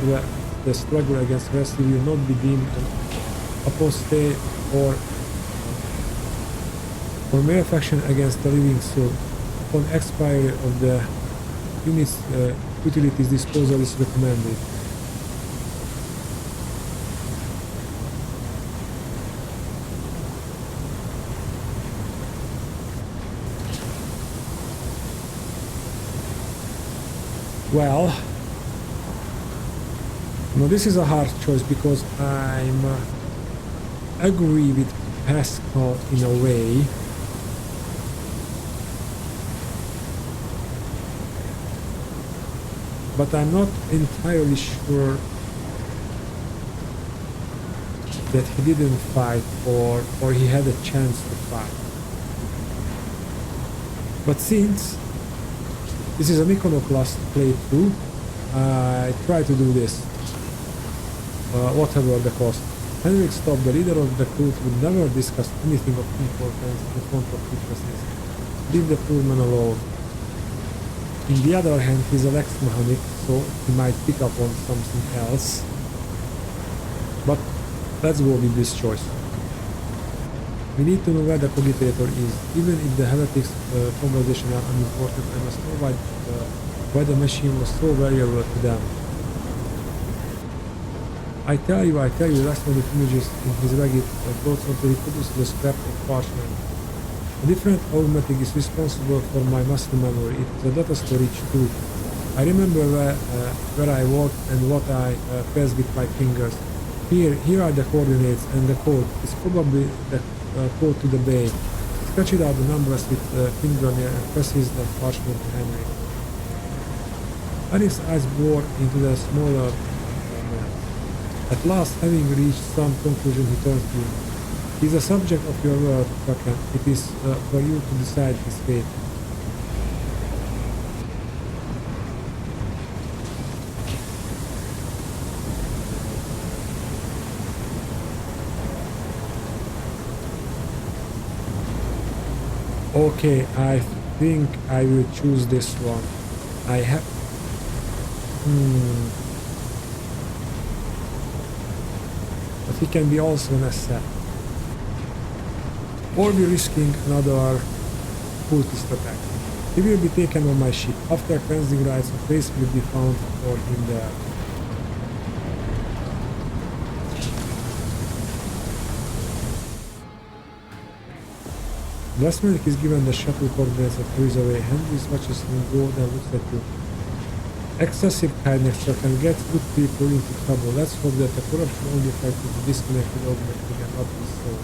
the struggle against heresy will not be deemed an apostate or malefaction against the living soul. Upon expiry of the unit's utilities, disposal is recommended. Well, now this is a hard choice because I'm agree with Pascal in a way. But I'm not entirely sure that he didn't fight or he had a chance to fight. But since this is an iconoclast playthrough, I try to do this, whatever the cost. Henrik stopped. The leader of the cult would never discuss anything of importance in front of witnesses. Leave the poor man alone. On the other hand, he's an ex-mechanic, so he might pick up on something else. But let's go with this choice. We need to know where the cogitator is. Even if the heretics' conversation are unimportant, I must know why the machine was so valuable to them. I tell you, last minute images in his ragged clothes until he produced a scrap of parchment. A different automatic is responsible for my muscle memory. It is a data storage too. I remember where I walked and what I pressed with my fingers. Here are the coordinates and the code. It's probably the code to the bay. Scratch out the numbers with fingernail and presses the parchment to Henry. Eric's eyes bored into the smaller man. At last, having reached some conclusion, he turns to me. He is the subject of your work, Kraken. It is for you to decide his fate. Okay, I think I will choose this one. I have... But he can be also an asset. Or be risking another cultist attack. He will be taken on my ship. After cleansing rites, a place will be found for him there. Blastmanic is given the shuttle coordinates that carries away. Henry watches him go, then looks at you. Excessive kindness can get good people into trouble. Let's hope that the corruption only effect is the disconnected automatic and not his soul.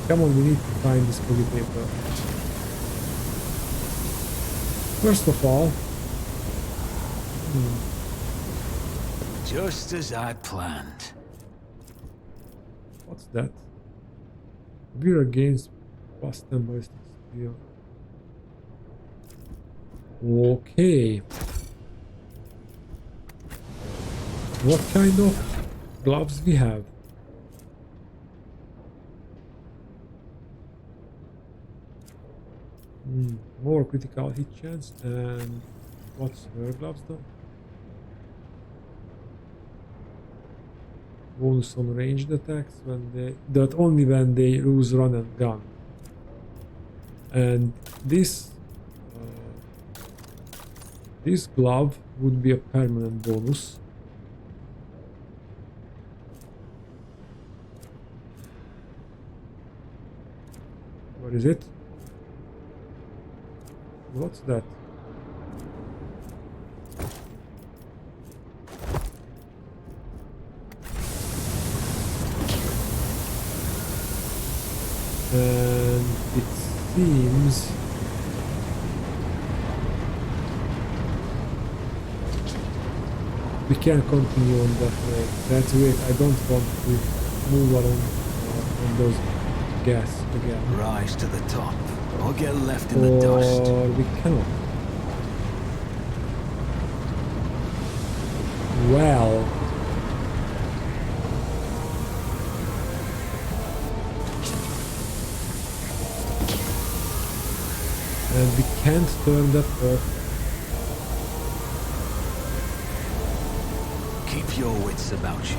Come on, we need to find this cogitator. First of all... Just as I planned. What's that? We're against plus 10 ballistic steel. Okay. What kind of gloves we have? More critical hit chance, and what's her gloves though? Bonus on ranged attacks only when they use run and gun. And this glove would be a permanent bonus. What is it? What's that? And it seems we can continue on that way. That's weird. I don't want to move along on those gas again. Rise to the top, or get left in the dust. Or we cannot. Well. And we can't turn that off. Keep your wits about you.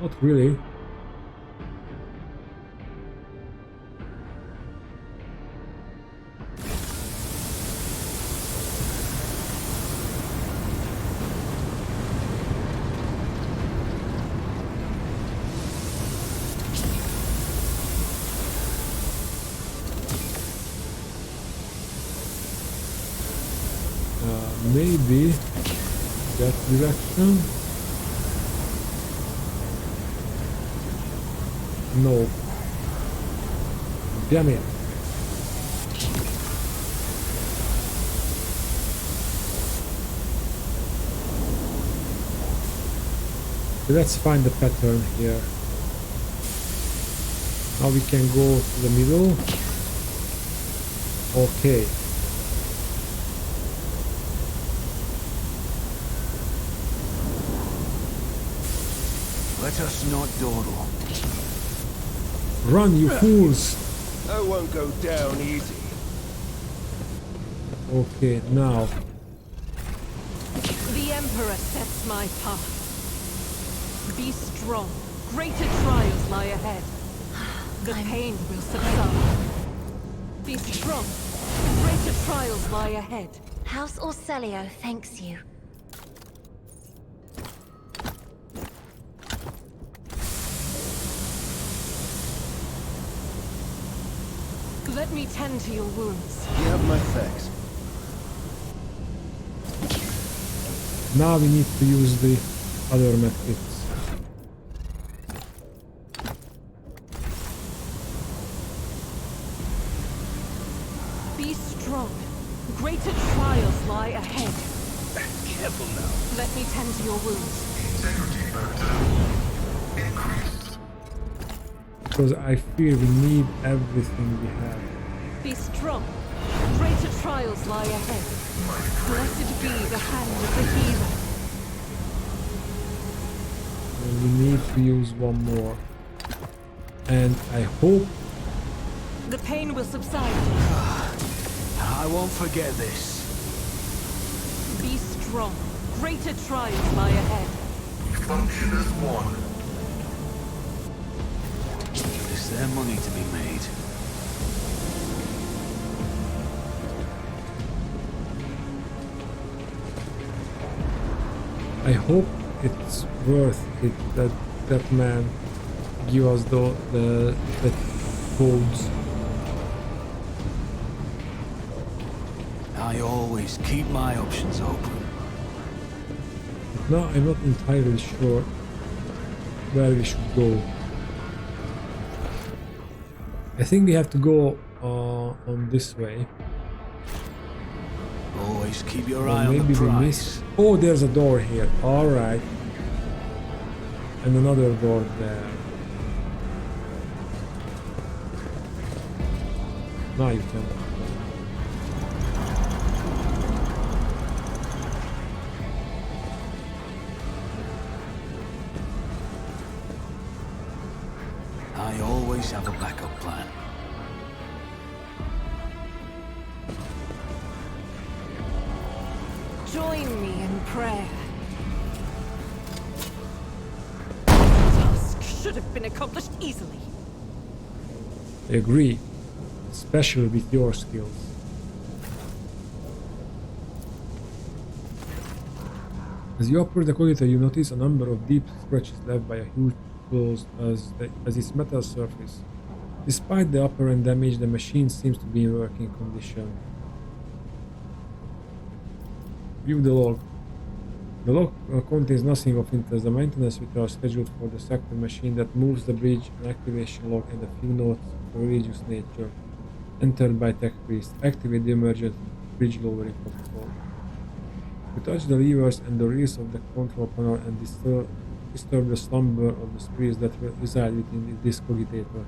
Not really. Maybe that direction. No. Damn it. Let's find the pattern here. Now we can go to the middle. Okay. Let us not dawdle. Run, you fools! I won't go down easy. Okay, now. The Emperor sets my path. Be strong. Greater trials lie ahead. The pain will subside. Be strong. Greater trials lie ahead. House Orselio thanks you. Let me tend to your wounds. You have my thanks. Now we need to use the other methods. Be strong. Greater trials lie ahead. Careful now. Let me tend to your wounds. Integrity factor increased. Because I fear we need everything we have. Be strong. Greater trials lie ahead. Blessed be the hand of the healer. And we need to use one more. And I hope The pain will subside. I won't forget this. Be strong. Greater trials lie ahead. Function as one. Is there money to be made? I hope it's worth it that that man give us the codes. I always keep my options open. Now I'm not entirely sure where we should go. I think we have to go on this way. Always keep your Or eye on maybe the we prize. missed. Oh, there's a door here. All right, and another door there. Now you can. I always have a backup plan. Join me in prayer. The task should have been accomplished easily. I agree, especially with your skills. As you approach the cogitator, you notice a number of deep scratches left by a huge blows as its metal surface. Despite the apparent damage, the machine seems to be in working condition. View the log. The log contains nothing of interest. The maintenance repair scheduled for the sector machine that moves the bridge, an activation log, and a few notes of religious nature. Entered by tech priest. Activate the emergent bridge lowering protocol. You touch the levers and the rails of the control panel and disturb the slumber of the spirits that reside within this cogitator.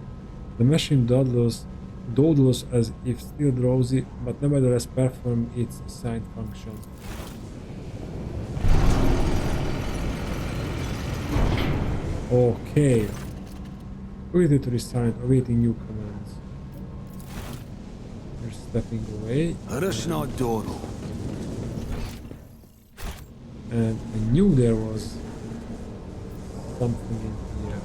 The machine dawdles as if still drowsy, but nevertheless performs its assigned function. Okay. Cogitator is signed, awaiting new commands. You're stepping away. Let us not dawdle. And I knew there was something in here.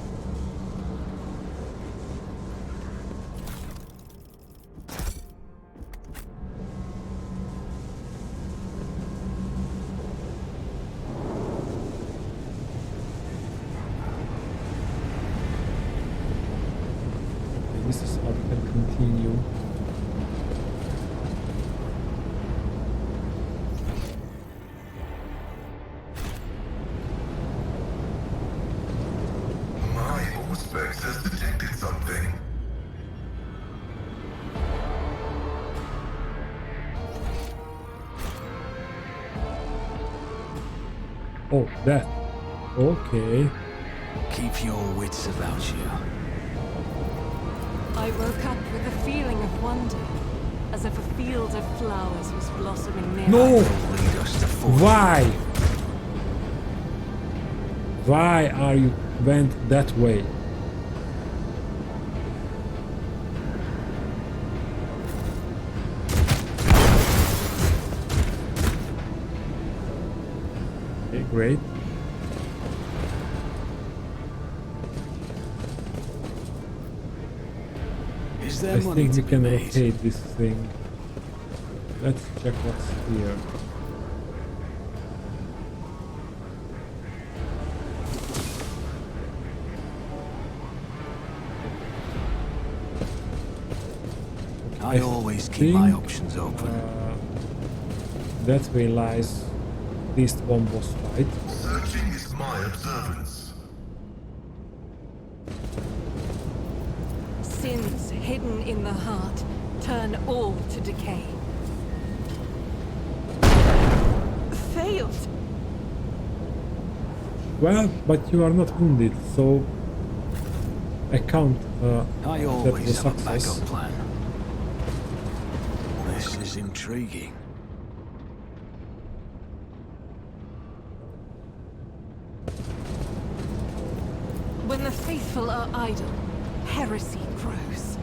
Okay, this is how we can continue. My Auspex has detected something. Oh, that. Okay. Keep your wits about you. I woke up with a feeling of wonder, as if a field of flowers was blossoming near No! us. Lead us to fortune. Why? Why are you went that way? Okay, great. Is there I money think to we be can made? rotate this thing. Let's check what's here. I always keep my think, options open. That way lies at least one boss fight. Searching is my observance. Sins hidden in the heart turn all to decay. Failed! Well, but you are not wounded, so I count I that always was have a success. backup plan. This is intriguing. When the faithful are idle, heresy grows.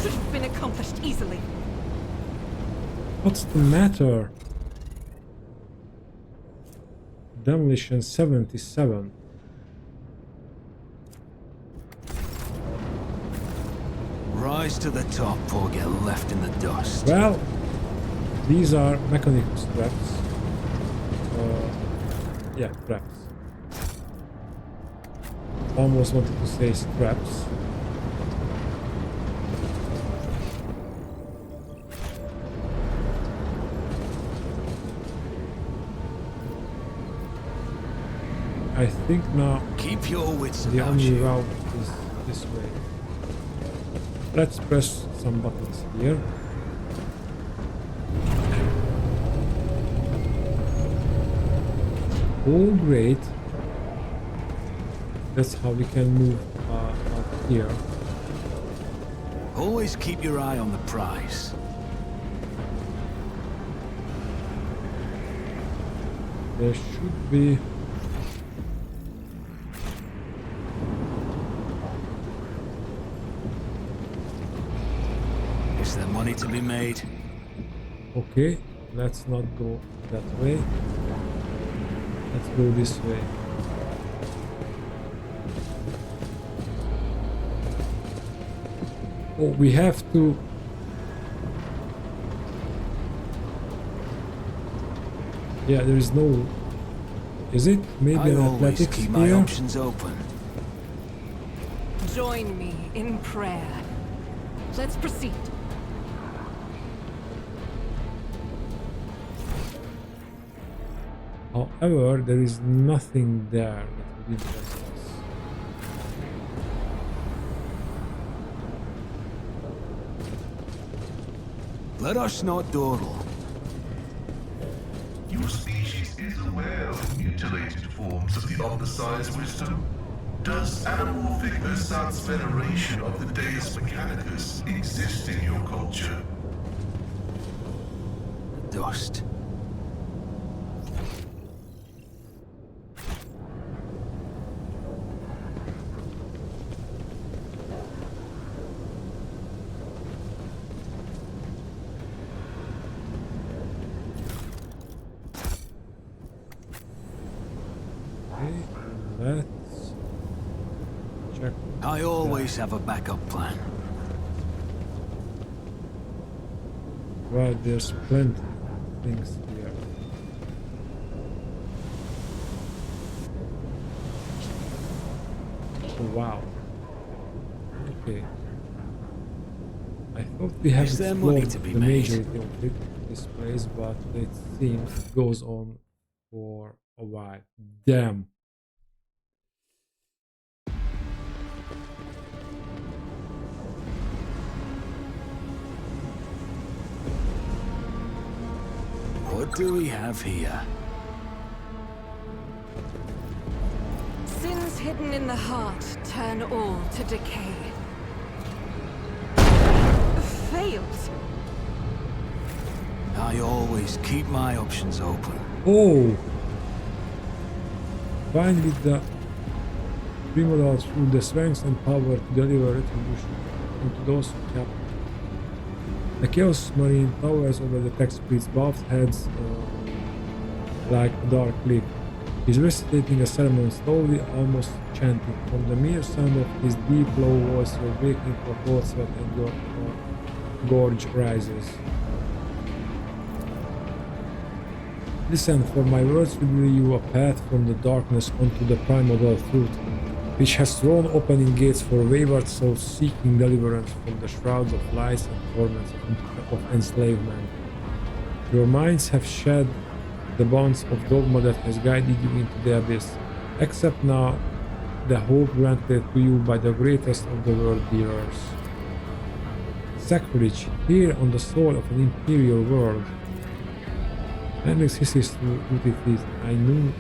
Should have been accomplished easily. What's the matter? Demolition 77. Rise to the top or get left in the dust. Well, these are mechanical traps. Yeah, traps. Almost wanted to say straps. I think now Keep your wits the about only you. route is this way. Let's press some buttons here. Oh, great. That's how we can move out here. Always keep your eye on the prize. There should be... Is there money to be made? Okay, let's not go that way. Let's go this way. Oh, we have to... Yeah, there is no... Is it? Maybe I an always athletics keep my here? options open. Join me in prayer. Let's proceed. However, there is nothing there that would interest us. Let us not dawdle. Your species is aware of mutilated forms of the Omniscience wisdom. Does anamorphic Ursat's veneration of the Deus Mechanicus exist in your culture? Dust. check. I always have a backup plan. Well, there's plenty of things here. Oh, wow. Okay. I thought we have Is there money explored to be the made? majority of this place, but it seems it goes on for a while. Damn. What do we have here? Sins hidden in the heart turn all to decay. Failed. I always keep my options open. Oh! Finally, the primordial through the strength and power to deliver retribution into those who capture. The Chaos Marine towers over the tech split's buffed heads like a dark cliff. He's recitating a sermon slowly, almost chanting. From the mere sound of his deep, low voice, you're breaking for cold sweat and your gorge rises. Listen, for my words will lead you a path from the darkness onto the primordial truth, which has thrown opening gates for wayward souls seeking deliverance from the shrouds of lies and torments of enslavement. Your minds have shed the bonds of dogma that has guided you into the abyss. Accept now the hope granted to you by the greatest of the world bearers. Sacrilege, here on the soul of an inferior world. Hendrix hisses through teeth. I knew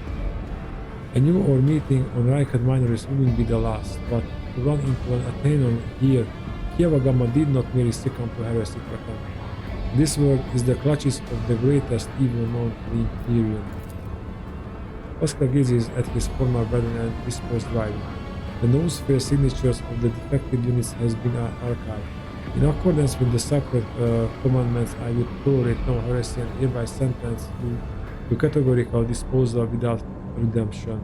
our meeting on Rikard Minoris wouldn't be the last, but to run into an Athenon here, Kiava Gamma did not merely succumb to heresy threaten. This world is the clutches of the greatest evil known to the Imperium. Oscar gazes at his former brethren and whispers dryly. The nose-fair signatures of the defected units has been archived. In accordance with the sacred commandments, I would tolerate no heresy and hereby sentence you to categorical disposal without redemption.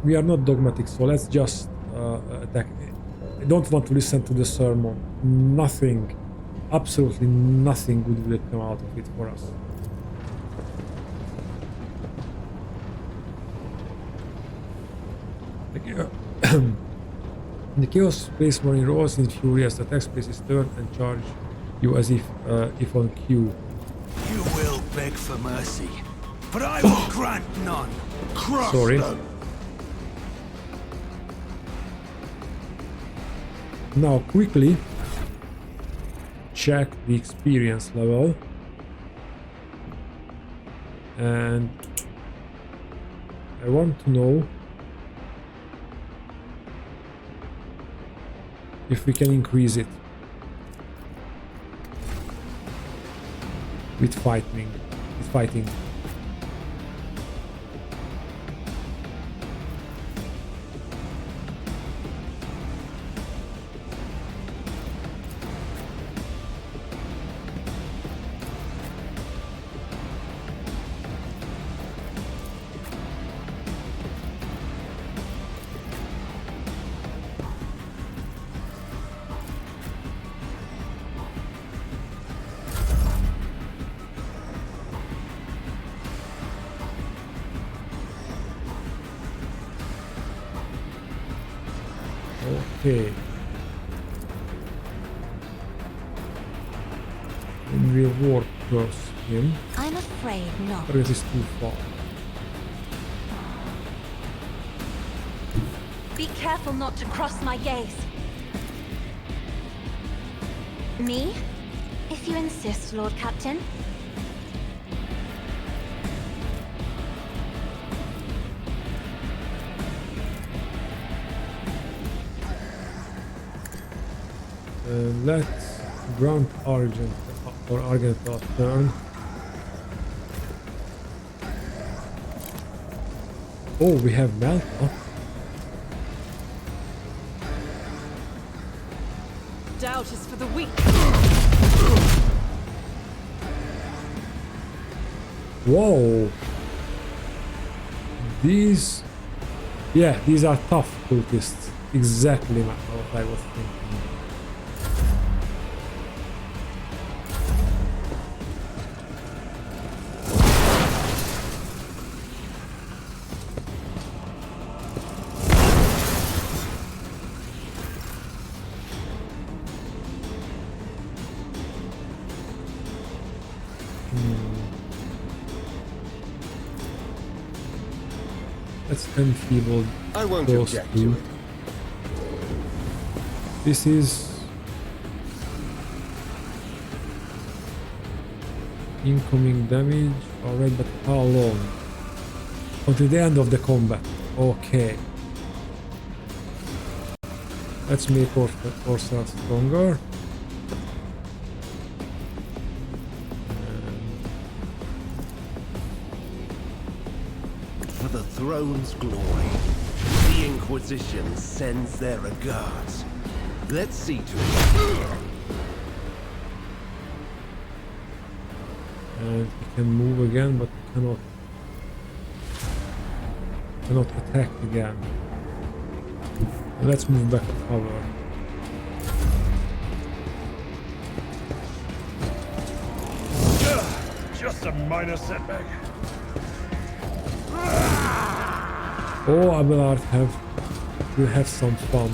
We are not dogmatic, so let's just attack. I don't want to listen to the sermon. Nothing, absolutely nothing good will come out of it for us. The Chaos Space Marine rolls in fury as the tech space is turned and charge you as if on cue. You will beg for mercy, but I will grant none. Crush Sorry. them. Now quickly check the experience level, and I want to know if we can increase it with fighting. Okay. And we'll walk across him. I'm afraid not. Or it is too far. Be careful not to cross my gaze. Me? If you insist, Lord Captain. Let's grant Argent or Argent a turn. Oh, we have Malta. Doubt sport is for the weak. Whoa! These... Yeah, these are tough cultists. Exactly what I was thinking. Let's enfeeble I won't those object two. to it. This is incoming damage. Alright, but how long? Until the end of the combat. Okay. Let's make ourselves stronger. For the throne's glory, the Inquisition sends their regards. Let's see to it. And we can move again, but cannot attack again. Let's move back to cover. Just a minor setback. Oh, Abelard will have some fun.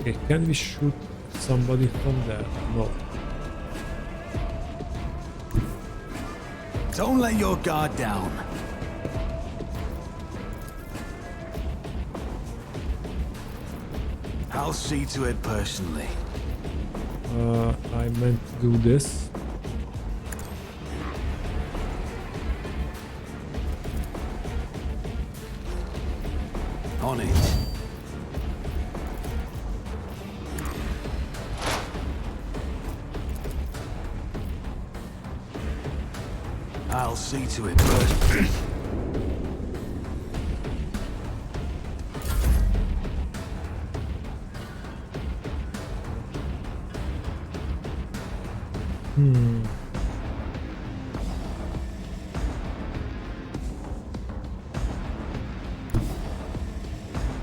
Okay, can we shoot somebody from there? No. Don't let your guard down. I'll see to it personally. I meant to do this. On it. I'll see to it first.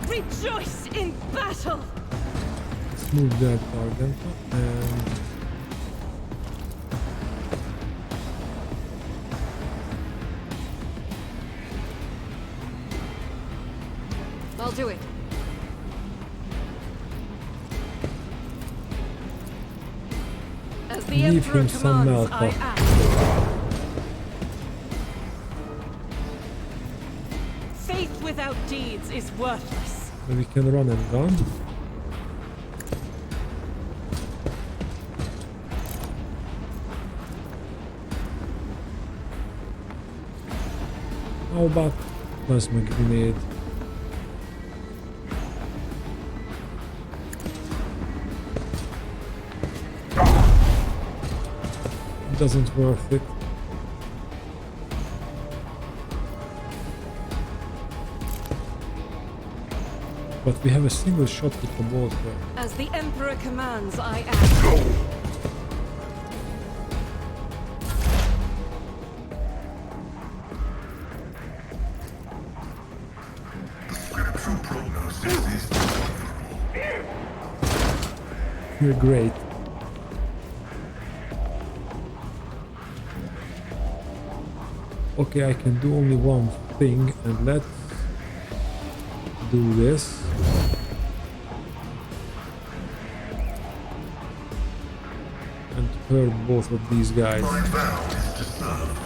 Rejoice in battle! Let's move that Garganta and I'll do it. As the Give Emperor him some commands, I Malta. act. Faith without deeds is worthless. then we can run and gun. How about plasma grenade? It doesn't worth it. But we have a single shot with the bolter. As the Emperor commands, I act. Scriptural prognosis is You're great. Okay, I can do only one thing, and let's do this. And hurt both of these guys. my vow is to serve.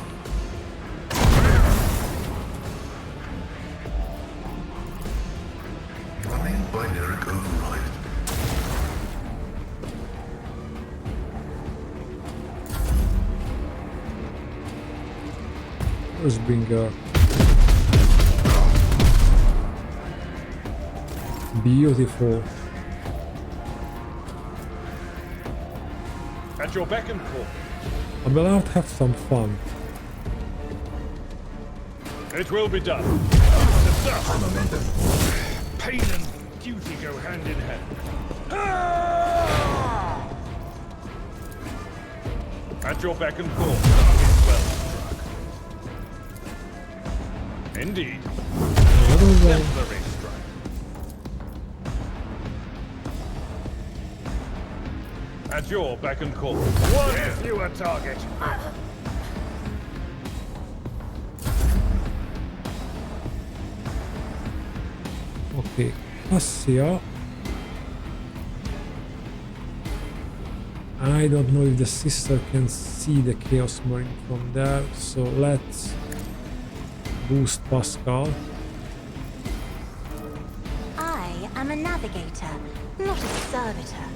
Running binaric override. Earthbringer. Beautiful. At your beck and call. I'm allowed to have some fun. It will be done. Momentum. Pain and duty go hand in hand. At your beck and call, target well struck. Indeed. Exemplary strike. At your beck and call. One fewer target. Okay, Assia. I don't know if the sister can see the Chaos Marine from there, so let's boost Pascal. I am a navigator, not a servitor.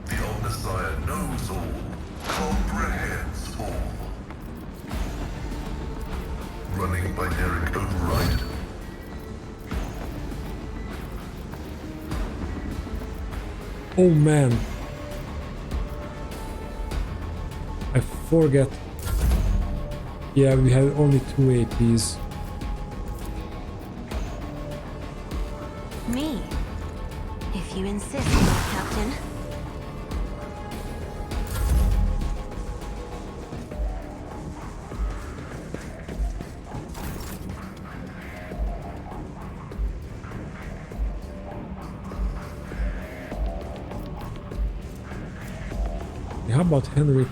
The Omnissiah knows all, comprehends all. Running binaric override. Oh man, I forget. Yeah, we had only 2 APs. Me, if you insist, Lord Captain. How about Henrik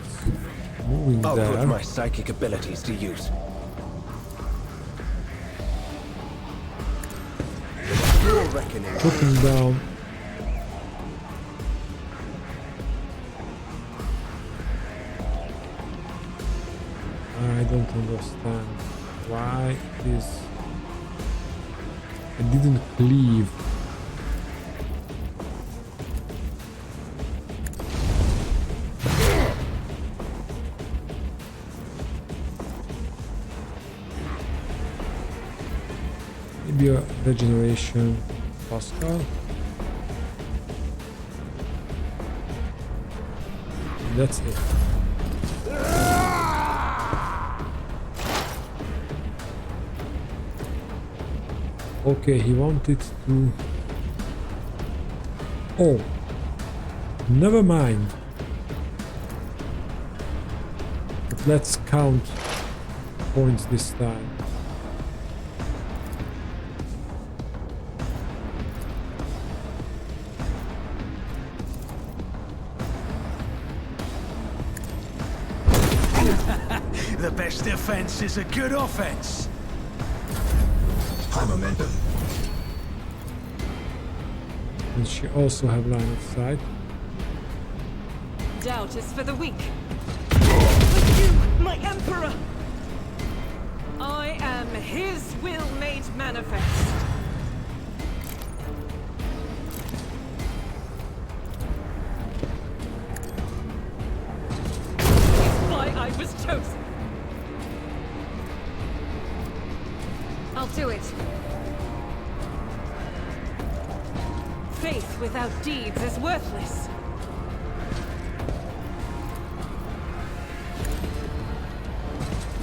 moving I'll there? put my psychic abilities to use. Your reckoning. Putting down. I don't understand why this. I didn't cleave. Maybe a regeneration, Pascal. And that's it. Okay, he wanted to... Oh, never mind. But let's count points this time. The best defense is a good offense. High momentum. And she also have line of sight. Doubt is for the weak. With you, my emperor! I am his will made manifest. It's why I was chosen. I'll do it. Faith without deeds is worthless.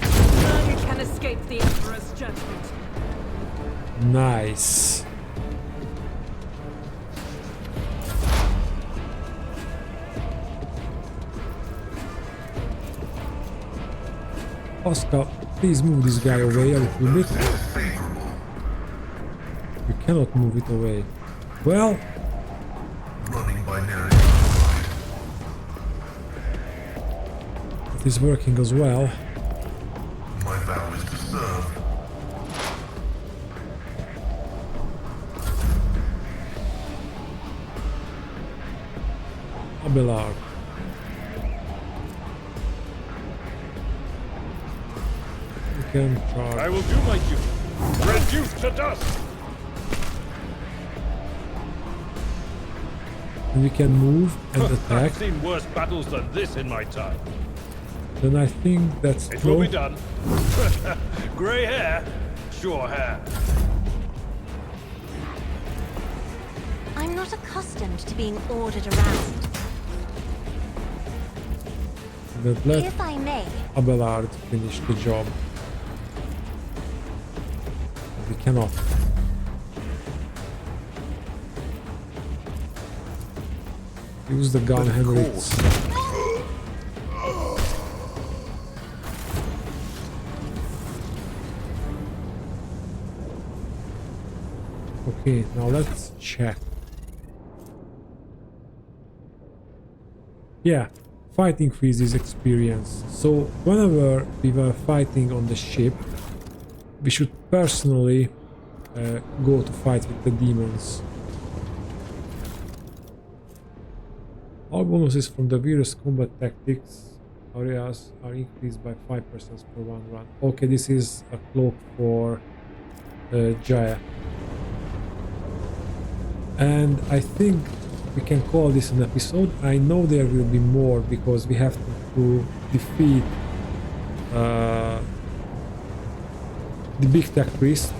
None can escape the Emperor's judgment. Nice. Oscar, please move this guy away a little bit. You cannot move it away. Well, Running binary. it is working as well. My vow is to serve. Abelard. You can charge. I will do my duty. Reduce to dust. And we can move and attack. I've seen worse battles than this in my time. Then I think that's It will no. be done. Grey hair, sure hair. I'm not accustomed to being ordered around. accident. Let If I may, Abelard finish the job. We cannot. Use the gun, heretics. Okay, now let's check. Yeah, fight increases experience. So whenever we were fighting on the ship, we should personally go to fight with the demons. All bonuses from the various combat tactics areas are increased by 5% per one run. Okay, this is a cloak for Jaya. And I think we can call this an episode. I know there will be more because we have to defeat the Big Tech Priest,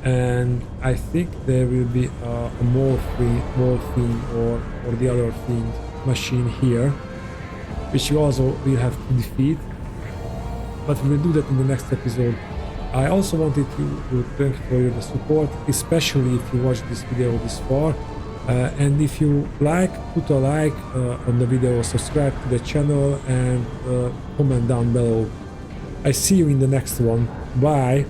and I think there will be a morphine or the other fiend machine here, which you also will have to defeat, but we will do that in the next episode. I also wanted to thank you for the support, especially if you watched this video this far, and if you like, put a like on the video, subscribe to the channel, and comment down below. I see you in the next one. Bye!